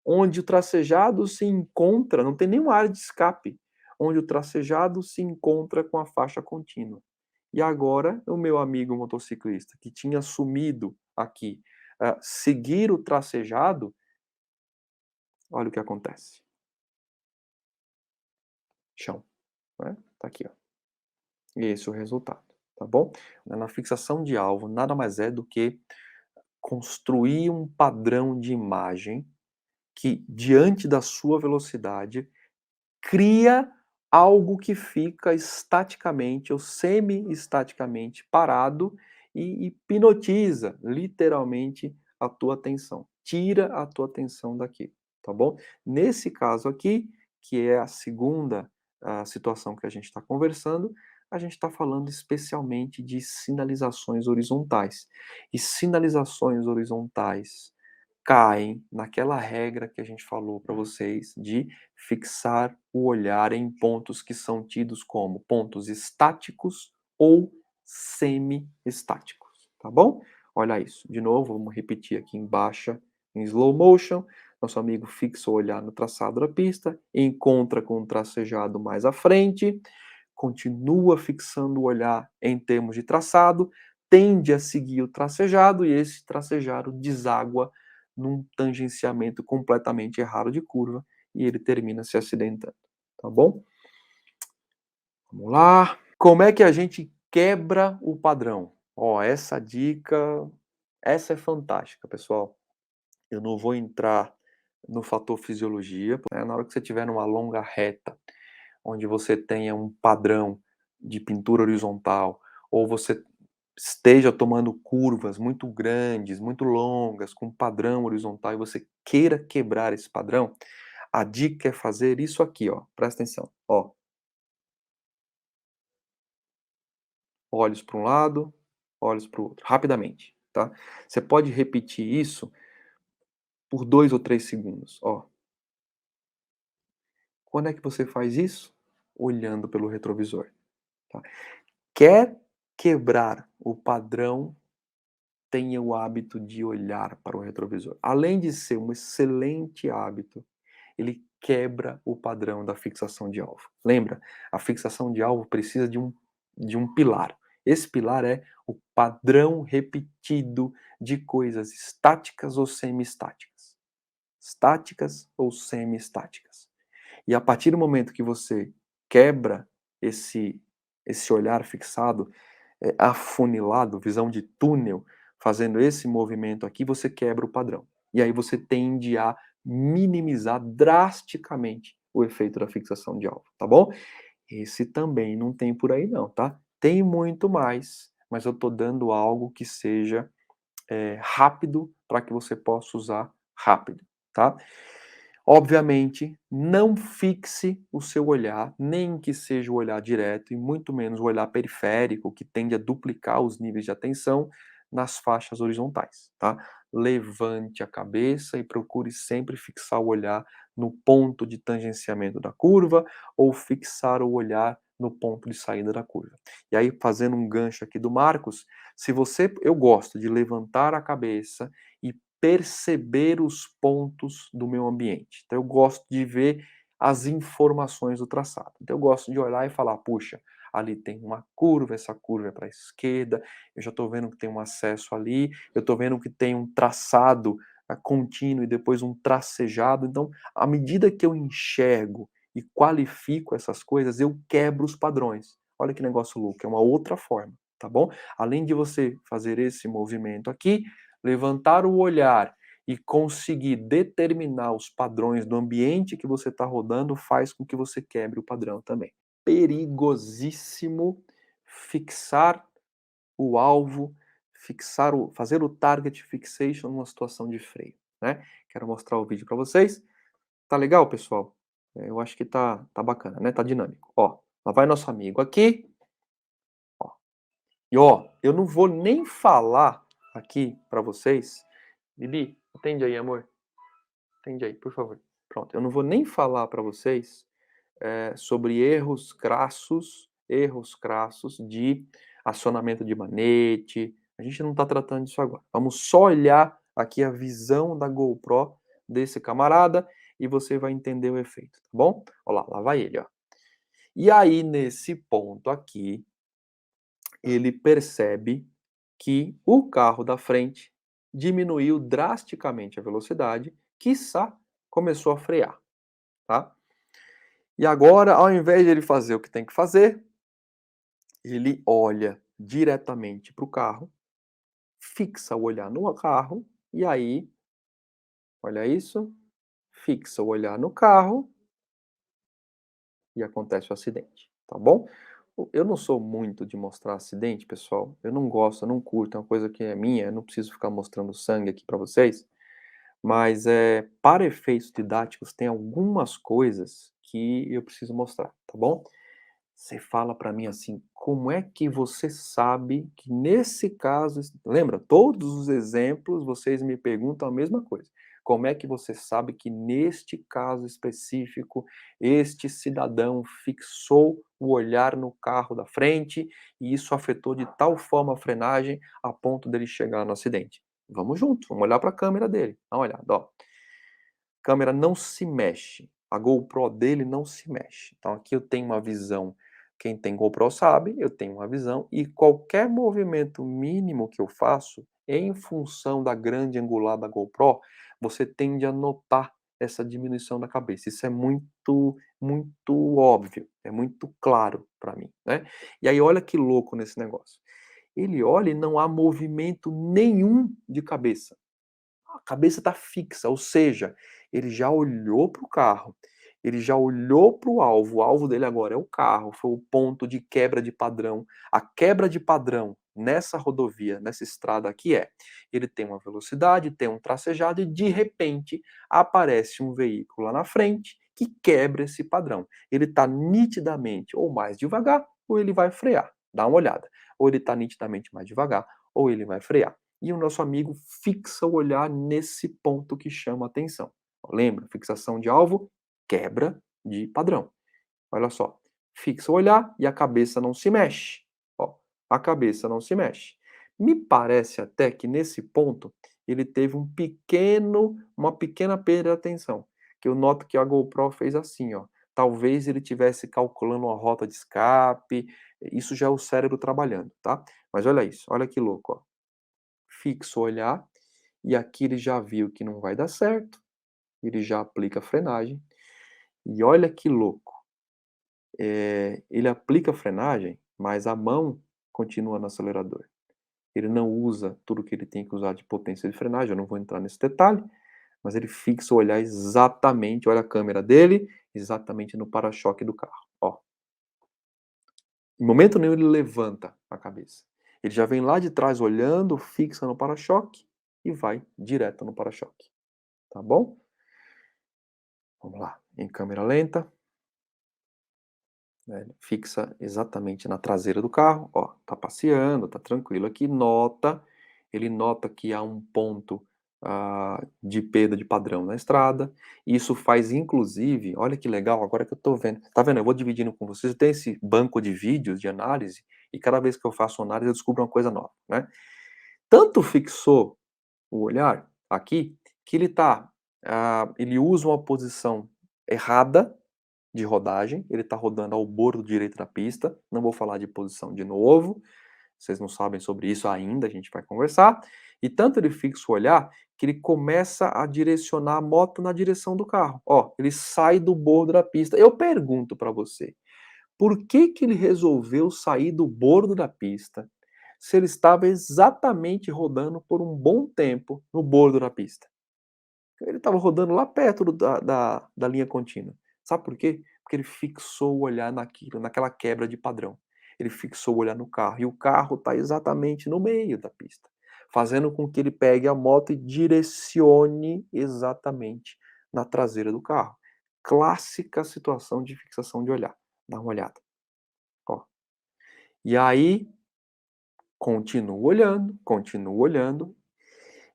onde o tracejado se encontra, não tem nenhuma área de escape, onde o tracejado se encontra com a faixa contínua. E agora, o meu amigo motociclista, que tinha sumido aqui, seguir o tracejado, olha o que acontece. Chão, né? Tá aqui, ó. E esse é o resultado, tá bom? Na fixação de alvo, nada mais é do que construir um padrão de imagem que, diante da sua velocidade, cria algo que fica estaticamente ou semi-estaticamente parado e hipnotiza literalmente a tua atenção. Tira a tua atenção daqui, tá bom? Nesse caso aqui, que é a segunda situação que a gente está conversando, a gente está falando especialmente de sinalizações horizontais. E sinalizações horizontais caem naquela regra que a gente falou para vocês de fixar o olhar em pontos que são tidos como pontos estáticos ou semi-estáticos, tá bom? Olha isso, de novo, vamos repetir aqui em baixa, em slow motion. Nosso amigo fixa o olhar no traçado da pista, encontra com o tracejado mais à frente, continua fixando o olhar em termos de traçado, tende a seguir o tracejado e esse tracejado deságua num tangenciamento completamente errado de curva e ele termina se acidentando, tá bom? Vamos lá. Como é que a gente quebra o padrão? Ó, essa dica, essa é fantástica, pessoal. Eu não vou entrar no fator fisiologia, né? Na hora que você estiver numa longa reta, onde você tenha um padrão de pintura horizontal, ou você esteja tomando curvas muito grandes, muito longas, com padrão horizontal, e você queira quebrar esse padrão, a dica é fazer isso aqui, ó. Presta atenção, ó. olhos para um lado, olhos para o outro, rapidamente, tá? Você pode repetir isso por 2 ou 3 segundos, ó. Quando é que você faz isso? Olhando pelo retrovisor, tá? Quer quebrar o padrão, tenha o hábito de olhar para o retrovisor. Além de ser um excelente hábito, ele quebra o padrão da fixação de alvo. Lembra? A fixação de alvo precisa de um pilar. Esse pilar é o padrão repetido de coisas estáticas ou semi-estáticas. Estáticas ou semi-estáticas. E a partir do momento que você quebra esse olhar fixado, afunilado, visão de túnel, fazendo esse movimento aqui, você quebra o padrão. E aí você tende a minimizar drasticamente o efeito da fixação de alvo, tá bom? Esse também não tem por aí não, tá? Tem muito mais, mas eu tô dando algo que seja rápido para que você possa usar rápido, tá? Obviamente, não fixe o seu olhar, nem que seja o olhar direto, e muito menos o olhar periférico, que tende a duplicar os níveis de atenção nas faixas horizontais, tá? Levante a cabeça e procure sempre fixar o olhar no ponto de tangenciamento da curva ou fixar o olhar no ponto de saída da curva. E aí, fazendo um gancho aqui do Marcos, eu gosto de levantar a cabeça e perceber os pontos do meu ambiente. Então eu gosto de ver as informações do traçado. Então eu gosto de olhar e falar, puxa, ali tem uma curva, essa curva é para a esquerda, eu já estou vendo que tem um acesso ali, eu estou vendo que tem um traçado contínuo e depois um tracejado. Então, à medida que eu enxergo e qualifico essas coisas, eu quebro os padrões. Olha que negócio louco, é uma outra forma, tá bom? Além de você fazer esse movimento aqui, levantar o olhar e conseguir determinar os padrões do ambiente que você está rodando faz com que você quebre o padrão também. Perigosíssimo fixar o alvo, fazer o target fixation numa situação de freio, né? Quero mostrar o vídeo para vocês. Tá legal, pessoal? Eu acho que tá bacana, né? Tá dinâmico. Ó, lá vai nosso amigo aqui. Ó. E ó, eu não vou nem falar aqui para vocês. Bibi, atende aí, amor. Atende aí, por favor. Pronto, eu não vou nem falar para vocês sobre erros crassos de acionamento de manete. A gente não está tratando disso agora. Vamos só olhar aqui a visão da GoPro desse camarada e você vai entender o efeito, tá bom? Olha lá, lá vai ele, ó. E aí, nesse ponto aqui, ele percebe que o carro da frente diminuiu drasticamente a velocidade, quiçá começou a frear, tá? E agora, ao invés de ele fazer o que tem que fazer, ele olha diretamente para o carro, fixa o olhar no carro, e aí, olha isso, fixa o olhar no carro e acontece o acidente, tá bom? Eu não sou muito de mostrar acidente, pessoal. Eu não gosto, eu não curto, é uma coisa que é minha, eu não preciso ficar mostrando sangue aqui para vocês. Mas, para efeitos didáticos, tem algumas coisas que eu preciso mostrar, tá bom? Você fala para mim assim, como é que você sabe que nesse caso, lembra, todos os exemplos vocês me perguntam a mesma coisa. Como é que você sabe que neste caso específico, este cidadão fixou o olhar no carro da frente e isso afetou de tal forma a frenagem a ponto dele chegar no acidente? Vamos junto, vamos olhar para a câmera dele. Dá uma olhada, ó. A câmera não se mexe. A GoPro dele não se mexe. Então aqui eu tenho uma visão. Quem tem GoPro sabe, eu tenho uma visão e qualquer movimento mínimo que eu faço, em função da grande angular da GoPro, você tende a notar essa diminuição da cabeça. Isso é muito óbvio, é muito claro para mim, né? E aí olha que louco nesse negócio. Ele olha e não há movimento nenhum de cabeça. A cabeça está fixa, ou seja, ele já olhou para o carro, ele já olhou para o alvo dele agora é o carro, foi o ponto de quebra de padrão. A quebra de padrão nessa rodovia, nessa estrada aqui ele tem uma velocidade, tem um tracejado e de repente aparece um veículo lá na frente que quebra esse padrão. Ele está nitidamente ou mais devagar ou ele vai frear. Dá uma olhada. ou ele está nitidamente mais devagar, ou ele vai frear. E o nosso amigo fixa o olhar nesse ponto que chama atenção. Lembra, fixação de alvo, quebra de padrão. Olha só, fixa o olhar e a cabeça não se mexe. Ó, a cabeça não se mexe. Me parece até que nesse ponto ele teve uma pequena perda de atenção. Que eu noto que a GoPro fez assim, ó. Talvez ele tivesse calculando uma rota de escape. Isso já é o cérebro trabalhando, tá? Mas olha isso, olha que louco, ó. Fixa o olhar e aqui ele já viu que não vai dar certo. Ele já aplica a frenagem. E olha que louco. Ele aplica a frenagem, mas a mão continua no acelerador. Ele não usa tudo que ele tem que usar de potência de frenagem, eu não vou entrar nesse detalhe, mas ele fixa o olhar exatamente, olha a câmera dele, exatamente no para-choque do carro. Ó, em momento nenhum ele levanta a cabeça. Ele já vem lá de trás olhando, fixa no para-choque e vai direto no para-choque. Tá bom? Vamos lá, em câmera lenta. Né, fixa exatamente na traseira do carro, ó, tá passeando, tá tranquilo aqui, ele nota que há um ponto, de perda de padrão na estrada, isso faz inclusive, olha que legal, agora que eu tô vendo, tá vendo, eu vou dividindo com vocês, tem esse banco de vídeos de análise, e cada vez que eu faço análise eu descubro uma coisa nova, né. Tanto fixou o olhar aqui, que ele usa uma posição errada de rodagem, ele está rodando ao bordo direito da pista, não vou falar de posição de novo, vocês não sabem sobre isso ainda, a gente vai conversar, e tanto ele fixa o olhar, que ele começa a direcionar a moto na direção do carro. Ó, ele sai do bordo da pista. Eu pergunto para você, por que que ele resolveu sair do bordo da pista, se ele estava exatamente rodando por um bom tempo no bordo da pista? Ele estava rodando lá perto da linha contínua. Sabe por quê? Porque ele fixou o olhar naquilo, naquela quebra de padrão. Ele fixou o olhar no carro, e o carro está exatamente no meio da pista, fazendo com que ele pegue a moto e direcione exatamente na traseira do carro. Clássica situação de fixação de olhar. Dá uma olhada, ó. E aí, continua olhando,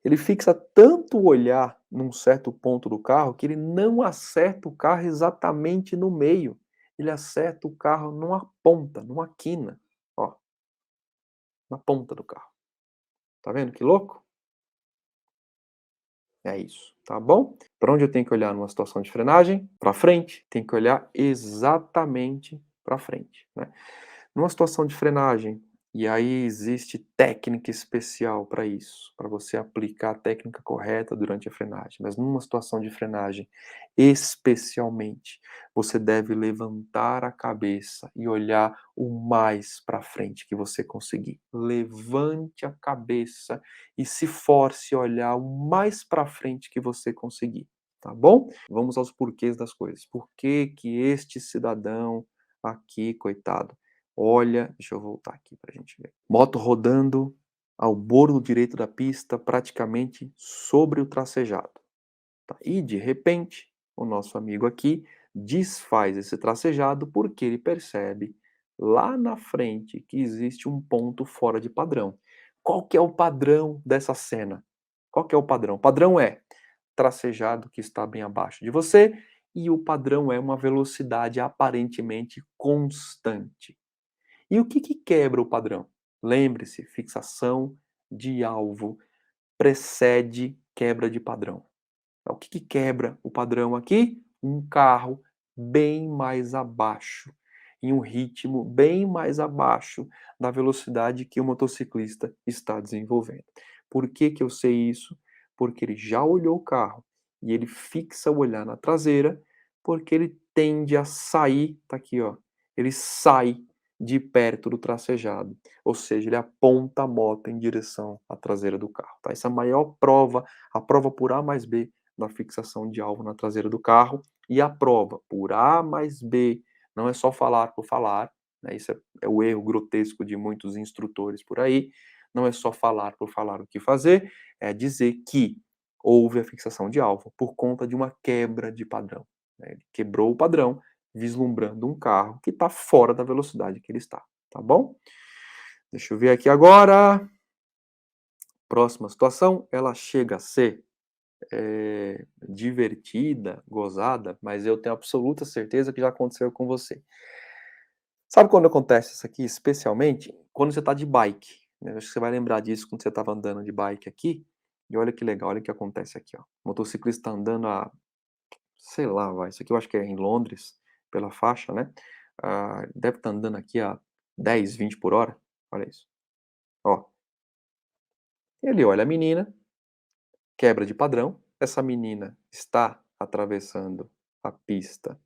ele fixa tanto o olhar num certo ponto do carro que ele não acerta o carro exatamente no meio. Ele acerta o carro numa ponta, numa quina, ó, na ponta do carro. Tá vendo que louco? É isso, tá bom? Para onde eu tenho que olhar numa situação de frenagem? Para frente, tem que olhar exatamente para frente, né? Numa situação de frenagem, e aí existe técnica especial para isso, para você aplicar a técnica correta durante a frenagem, mas numa situação de frenagem, especialmente, você deve levantar a cabeça e olhar o mais para frente que você conseguir. Levante a cabeça e se force a olhar o mais para frente que você conseguir, tá bom? Vamos aos porquês das coisas. Por que que este cidadão aqui, coitado, olha, deixa eu voltar aqui para a gente ver. Moto rodando ao bordo direito da pista, praticamente sobre o tracejado. Tá? E de repente, o nosso amigo aqui desfaz esse tracejado porque ele percebe lá na frente que existe um ponto fora de padrão. Qual que é o padrão dessa cena? Qual que é o padrão? O padrão é tracejado que está bem abaixo de você e o padrão é uma velocidade aparentemente constante. E o que que quebra o padrão? Lembre-se, fixação de alvo precede quebra de padrão. O que que quebra o padrão aqui? Um carro bem mais abaixo, em um ritmo bem mais abaixo da velocidade que o motociclista está desenvolvendo. Por que que eu sei isso? Porque ele já olhou o carro e ele fixa o olhar na traseira, porque ele tende a sair, tá aqui ó, ele sai de perto do tracejado, ou seja, ele aponta a moto em direção à traseira do carro, tá? Essa é a maior prova, a prova por A mais B da fixação de alvo na traseira do carro, e a prova por A mais B, não é só falar por falar, né, isso é o erro grotesco de muitos instrutores por aí, não é só falar por falar o que fazer, é dizer que houve a fixação de alvo por conta de uma quebra de padrão, né, ele quebrou o padrão, vislumbrando um carro que está fora da velocidade que ele está, tá bom? Deixa eu ver aqui agora. Próxima situação, ela chega a ser divertida, gozada, mas eu tenho absoluta certeza que já aconteceu com você. Sabe quando acontece isso aqui, especialmente quando você está de bike, né, acho que você vai lembrar disso quando você estava andando de bike aqui, e olha que legal, olha o que acontece aqui, ó. O motociclista tá andando a, sei lá, vai, isso aqui eu acho que é em Londres, pela faixa, né, deve estar andando aqui a 10, 20 por hora, olha isso. Ó, ele olha a menina, quebra de padrão, essa menina está atravessando a pista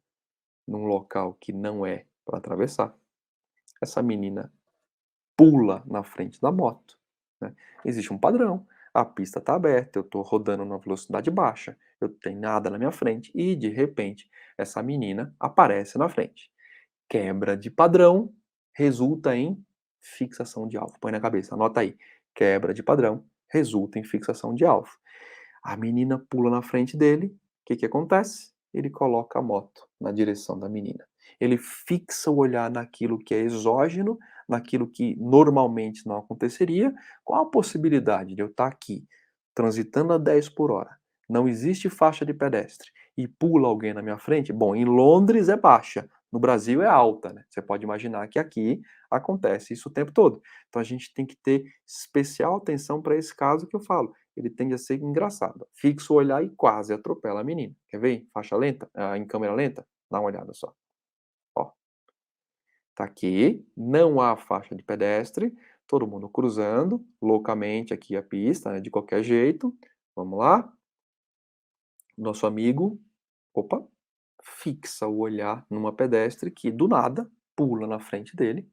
num local que não é para atravessar, essa menina pula na frente da moto, né. Existe um padrão, a pista está aberta, eu estou rodando numa velocidade baixa, eu tenho nada na minha frente e, de repente, essa menina aparece na frente. Quebra de padrão resulta em fixação de alvo. Põe na cabeça, anota aí. Quebra de padrão resulta em fixação de alvo. A menina pula na frente dele, o que que acontece? Ele coloca a moto na direção da menina. Ele fixa o olhar naquilo que é exógeno, naquilo que normalmente não aconteceria, com a possibilidade de eu estar aqui, transitando a 10 por hora, não existe faixa de pedestre, e pula alguém na minha frente, bom, em Londres é baixa, no Brasil é alta, né? Você pode imaginar que aqui acontece isso o tempo todo. Então a gente tem que ter especial atenção para esse caso que eu falo, ele tende a ser engraçado. Fixa o olhar e quase atropela a menina. Quer ver? Faixa lenta, em câmera lenta? Dá uma olhada só. Ó, tá aqui, não há faixa de pedestre, todo mundo cruzando loucamente aqui a pista, né, de qualquer jeito. Vamos lá? Nosso amigo, opa, fixa o olhar numa pedestre que do nada pula na frente dele,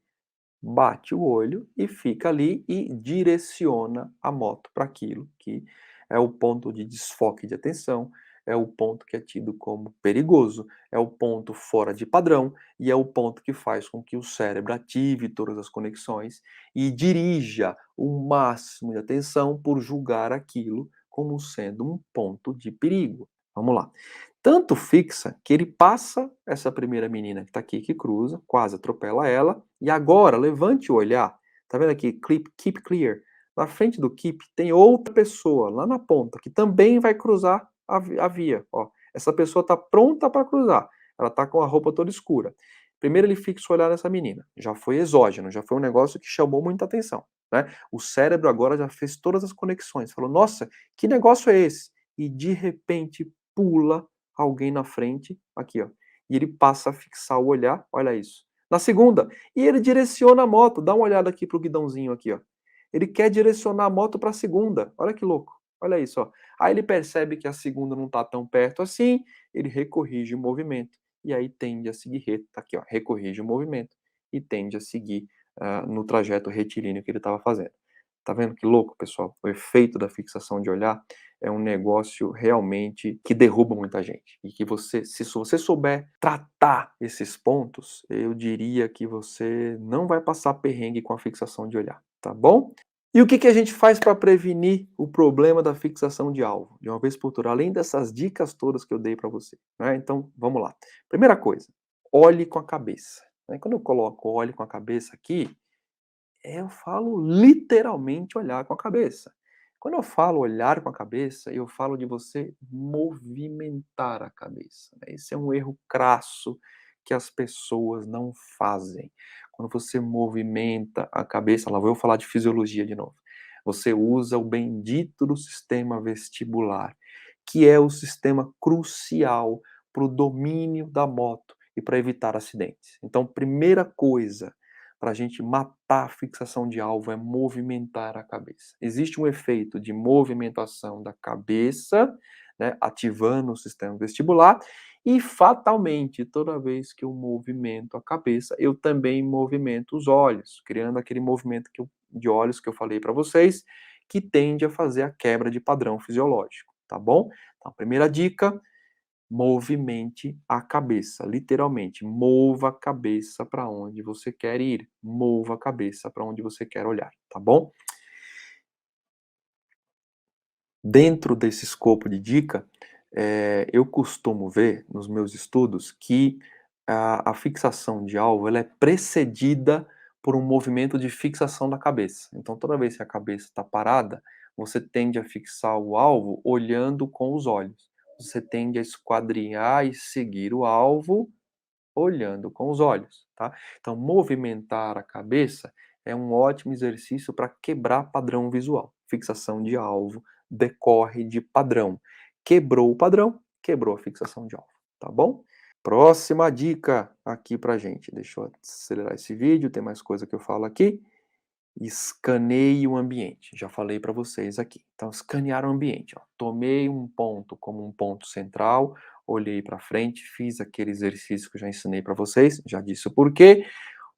bate o olho e fica ali e direciona a moto para aquilo que é o ponto de desfoque de atenção, é o ponto que é tido como perigoso, é o ponto fora de padrão e é o ponto que faz com que o cérebro ative todas as conexões e dirija o máximo de atenção por julgar aquilo como sendo um ponto de perigo. Vamos lá. Tanto fixa que ele passa essa primeira menina que está aqui, que cruza, quase atropela ela, e agora levante o olhar, tá vendo aqui, keep clear. Na frente do keep tem outra pessoa lá na ponta que também vai cruzar a via. Ó. Essa pessoa está pronta para cruzar, ela está com a roupa toda escura. Primeiro ele fixa o olhar nessa menina, já foi exógeno, já foi um negócio que chamou muita atenção. Né? O cérebro agora já fez todas as conexões, falou, nossa, que negócio é esse? E de repente pula alguém na frente, aqui ó, e ele passa a fixar o olhar, olha isso. Na segunda, e ele direciona a moto, dá uma olhada aqui pro guidãozinho aqui ó. Ele quer direcionar a moto para a segunda, olha que louco, olha isso ó. Aí ele percebe que a segunda não está tão perto assim, ele recorrige o movimento, e aí tende a seguir, tá aqui ó, recorrige o movimento, e tende a seguir no trajeto retilíneo que ele estava fazendo. Tá vendo que louco, pessoal? O efeito da fixação de olhar é um negócio realmente que derruba muita gente. E que você, se você souber tratar esses pontos, eu diria que você não vai passar perrengue com a fixação de olhar, tá bom? E o que a gente faz para prevenir o problema da fixação de alvo? De uma vez por todas, além dessas dicas todas que eu dei para você. Né? Então, vamos lá. Primeira coisa, olhe com a cabeça. Né? Quando eu coloco olhe com a cabeça aqui, eu falo literalmente olhar com a cabeça. Quando eu falo olhar com a cabeça, eu falo de você movimentar a cabeça, né. Esse é um erro crasso que as pessoas não fazem. Quando você movimenta a cabeça, lá vou eu falar de fisiologia de novo. Você usa o bendito do sistema vestibular, que é o sistema crucial para o domínio da moto e para evitar acidentes. Então, primeira coisa para a gente matar a fixação de alvo é movimentar a cabeça. Existe um efeito de movimentação da cabeça, né, ativando o sistema vestibular, e fatalmente, toda vez que eu movimento a cabeça, eu também movimento os olhos, criando aquele movimento de olhos que eu falei para vocês, que tende a fazer a quebra de padrão fisiológico, tá bom? Então, a primeira dica, movimente a cabeça, literalmente, mova a cabeça para onde você quer ir, mova a cabeça para onde você quer olhar, tá bom? Dentro desse escopo de dica, eu costumo ver nos meus estudos que a fixação de alvo ela é precedida por um movimento de fixação da cabeça. Então, toda vez que a cabeça está parada, você tende a fixar o alvo olhando com os olhos. Você tende a esquadrinhar e seguir o alvo olhando com os olhos, tá? Então, movimentar a cabeça é um ótimo exercício para quebrar padrão visual. Fixação de alvo decorre de padrão. Quebrou o padrão, quebrou a fixação de alvo, tá bom? Próxima dica aqui pra gente. Deixa eu acelerar esse vídeo, tem mais coisa que eu falo aqui. Escaneie o ambiente. Já falei para vocês aqui. Então, escanear o ambiente. Ó. Tomei um ponto como um ponto central, olhei para frente, fiz aquele exercício que eu já ensinei para vocês, já disse o porquê.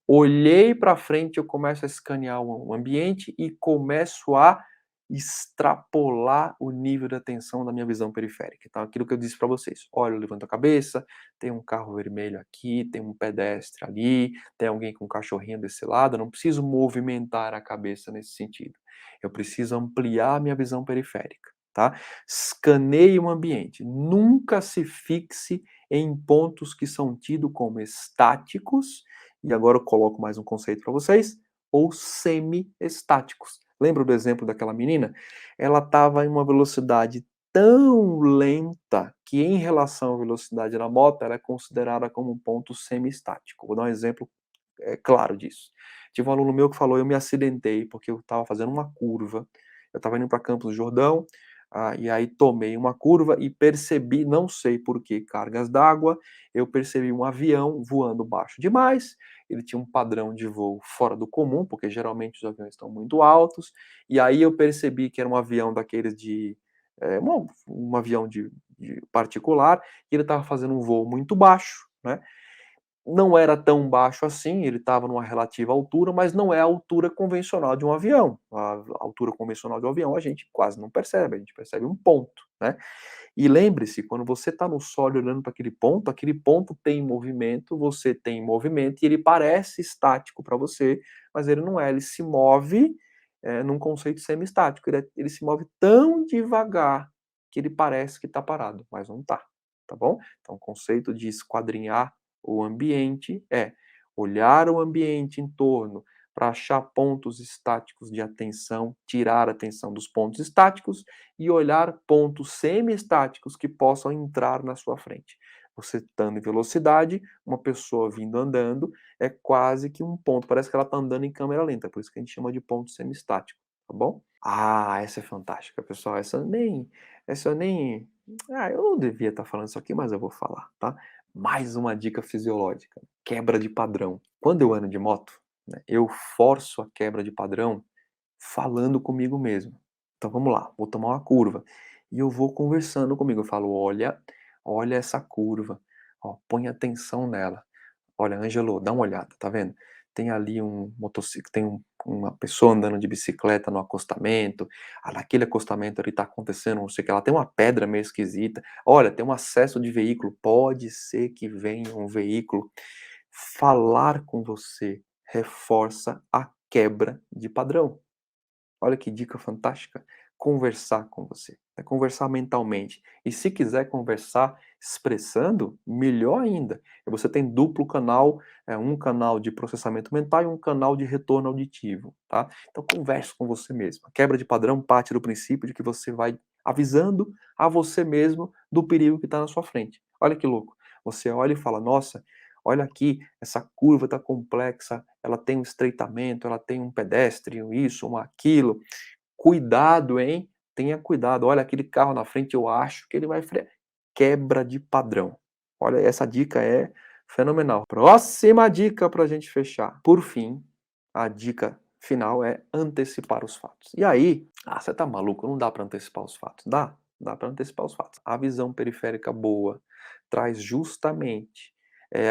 Olhei para frente, eu começo a escanear o ambiente e começo a extrapolar o nível de atenção da minha visão periférica. Então, aquilo que eu disse para vocês. Olha, eu levanto a cabeça, tem um carro vermelho aqui, tem um pedestre ali, tem alguém com um cachorrinho desse lado. Eu não preciso movimentar a cabeça nesse sentido. Eu preciso ampliar a minha visão periférica, tá? Escaneie o ambiente. Nunca se fixe em pontos que são tidos como estáticos, e agora eu coloco mais um conceito para vocês, ou semi-estáticos. Lembra do exemplo daquela menina? Ela estava em uma velocidade tão lenta que, em relação à velocidade da moto, ela é considerada como um ponto semi-estático. Vou dar um exemplo claro disso. Tive um aluno meu que falou: eu me acidentei porque eu estava fazendo uma curva. Eu estava indo para Campos do Jordão, e aí tomei uma curva e percebi, não sei por que cargas d'água, eu percebi um avião voando baixo demais. Ele tinha um padrão de voo fora do comum, porque geralmente os aviões estão muito altos, e aí eu percebi que era um avião daqueles de um avião de particular, e ele estava fazendo um voo muito baixo, né? Não era tão baixo assim, ele estava numa relativa altura, mas não é a altura convencional de um avião. A altura convencional de um avião a gente quase não percebe, a gente percebe um ponto, né? E lembre-se, quando você está no solo olhando para aquele ponto tem movimento, você tem movimento e ele parece estático para você, mas ele não é, ele se move num conceito semi-estático, ele se move tão devagar que ele parece que está parado, mas não está, tá bom? Então, o conceito de esquadrinhar o ambiente é olhar o ambiente em torno para achar pontos estáticos de atenção, tirar a atenção dos pontos estáticos e olhar pontos semi-estáticos que possam entrar na sua frente. Você estando em velocidade, uma pessoa vindo andando, é quase que um ponto, parece que ela está andando em câmera lenta, por isso que a gente chama de ponto semi-estático, tá bom? Ah, essa é fantástica, pessoal, essa eu nem, eu não devia estar falando isso aqui, mas eu vou falar, tá? Mais uma dica fisiológica, quebra de padrão. Quando eu ando de moto, né, eu forço a quebra de padrão falando comigo mesmo. Então vamos lá, vou tomar uma curva e eu vou conversando comigo. Eu falo: olha, olha essa curva, ó, põe atenção nela. Olha, Ângelo, dá uma olhada, tá vendo? Tem ali um motociclo, tem uma pessoa andando de bicicleta no acostamento. Naquele acostamento ali tá acontecendo, não sei o que lá, tem uma pedra meio esquisita. Olha, tem um acesso de veículo, pode ser que venha um veículo. Falar com você reforça a quebra de padrão. Olha que dica fantástica. Conversar com você, é conversar mentalmente. E se quiser conversar expressando, melhor ainda. Você tem duplo canal, um canal de processamento mental e um canal de retorno auditivo, tá? Então converse com você mesmo. A quebra de padrão parte do princípio de que você vai avisando a você mesmo do perigo que está na sua frente. Olha que louco. Você olha e fala: nossa, olha aqui, essa curva está complexa, ela tem um estreitamento, ela tem um pedestre, isso, um aquilo. Cuidado, hein? Tenha cuidado. Olha aquele carro na frente, eu acho que ele vai frear. Quebra de padrão. Olha, essa dica é fenomenal. Próxima dica para a gente fechar. Por fim, a dica final é antecipar os fatos. E aí, você tá maluco? Não dá para antecipar os fatos. Dá para antecipar os fatos. A visão periférica boa traz justamente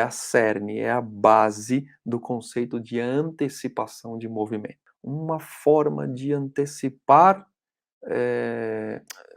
a cerne, é a base do conceito de antecipação de movimento. Uma forma de antecipar,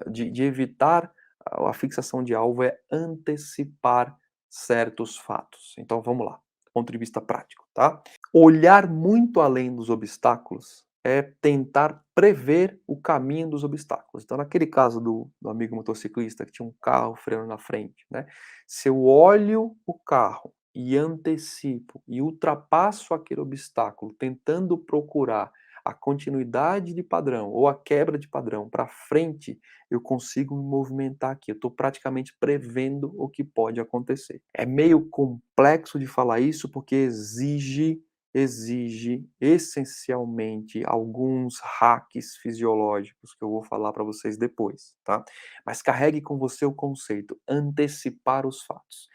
de evitar a fixação de alvo é antecipar certos fatos. Então vamos lá, do ponto de vista prático, tá? Olhar muito além dos obstáculos é tentar prever o caminho dos obstáculos. Então, naquele caso do amigo motociclista que tinha um carro freando na frente, né? Se eu olho o carro e antecipo e ultrapasso aquele obstáculo, tentando procurar a continuidade de padrão ou a quebra de padrão para frente, eu consigo me movimentar aqui. Eu estou praticamente prevendo o que pode acontecer. É meio complexo de falar isso porque exige essencialmente alguns hacks fisiológicos que eu vou falar para vocês depois, tá? Mas carregue com você o conceito antecipar os fatos.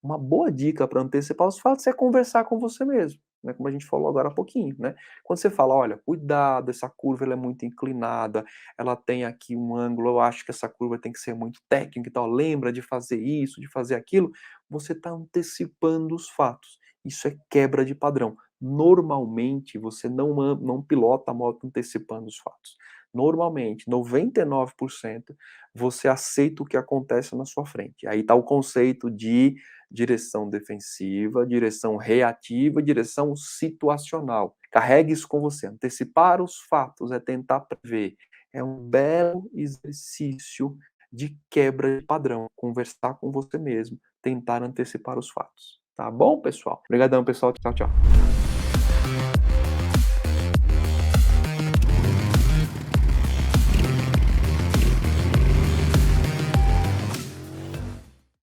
Uma boa dica para antecipar os fatos é conversar com você mesmo, né, como a gente falou agora há pouquinho, né? Quando você fala: "Olha, cuidado, essa curva ela é muito inclinada, ela tem aqui um ângulo, eu acho que essa curva tem que ser muito técnica e tal, lembra de fazer isso, de fazer aquilo", você está antecipando os fatos. Isso é quebra de padrão. Normalmente, você não pilota a moto antecipando os fatos. Normalmente, 99%, você aceita o que acontece na sua frente. Aí está o conceito de direção defensiva, direção reativa, direção situacional. Carregue isso com você. Antecipar os fatos é tentar prever. É um belo exercício de quebra de padrão. Conversar com você mesmo, tentar antecipar os fatos. Tá bom, pessoal? Obrigadão, pessoal. Tchau, tchau.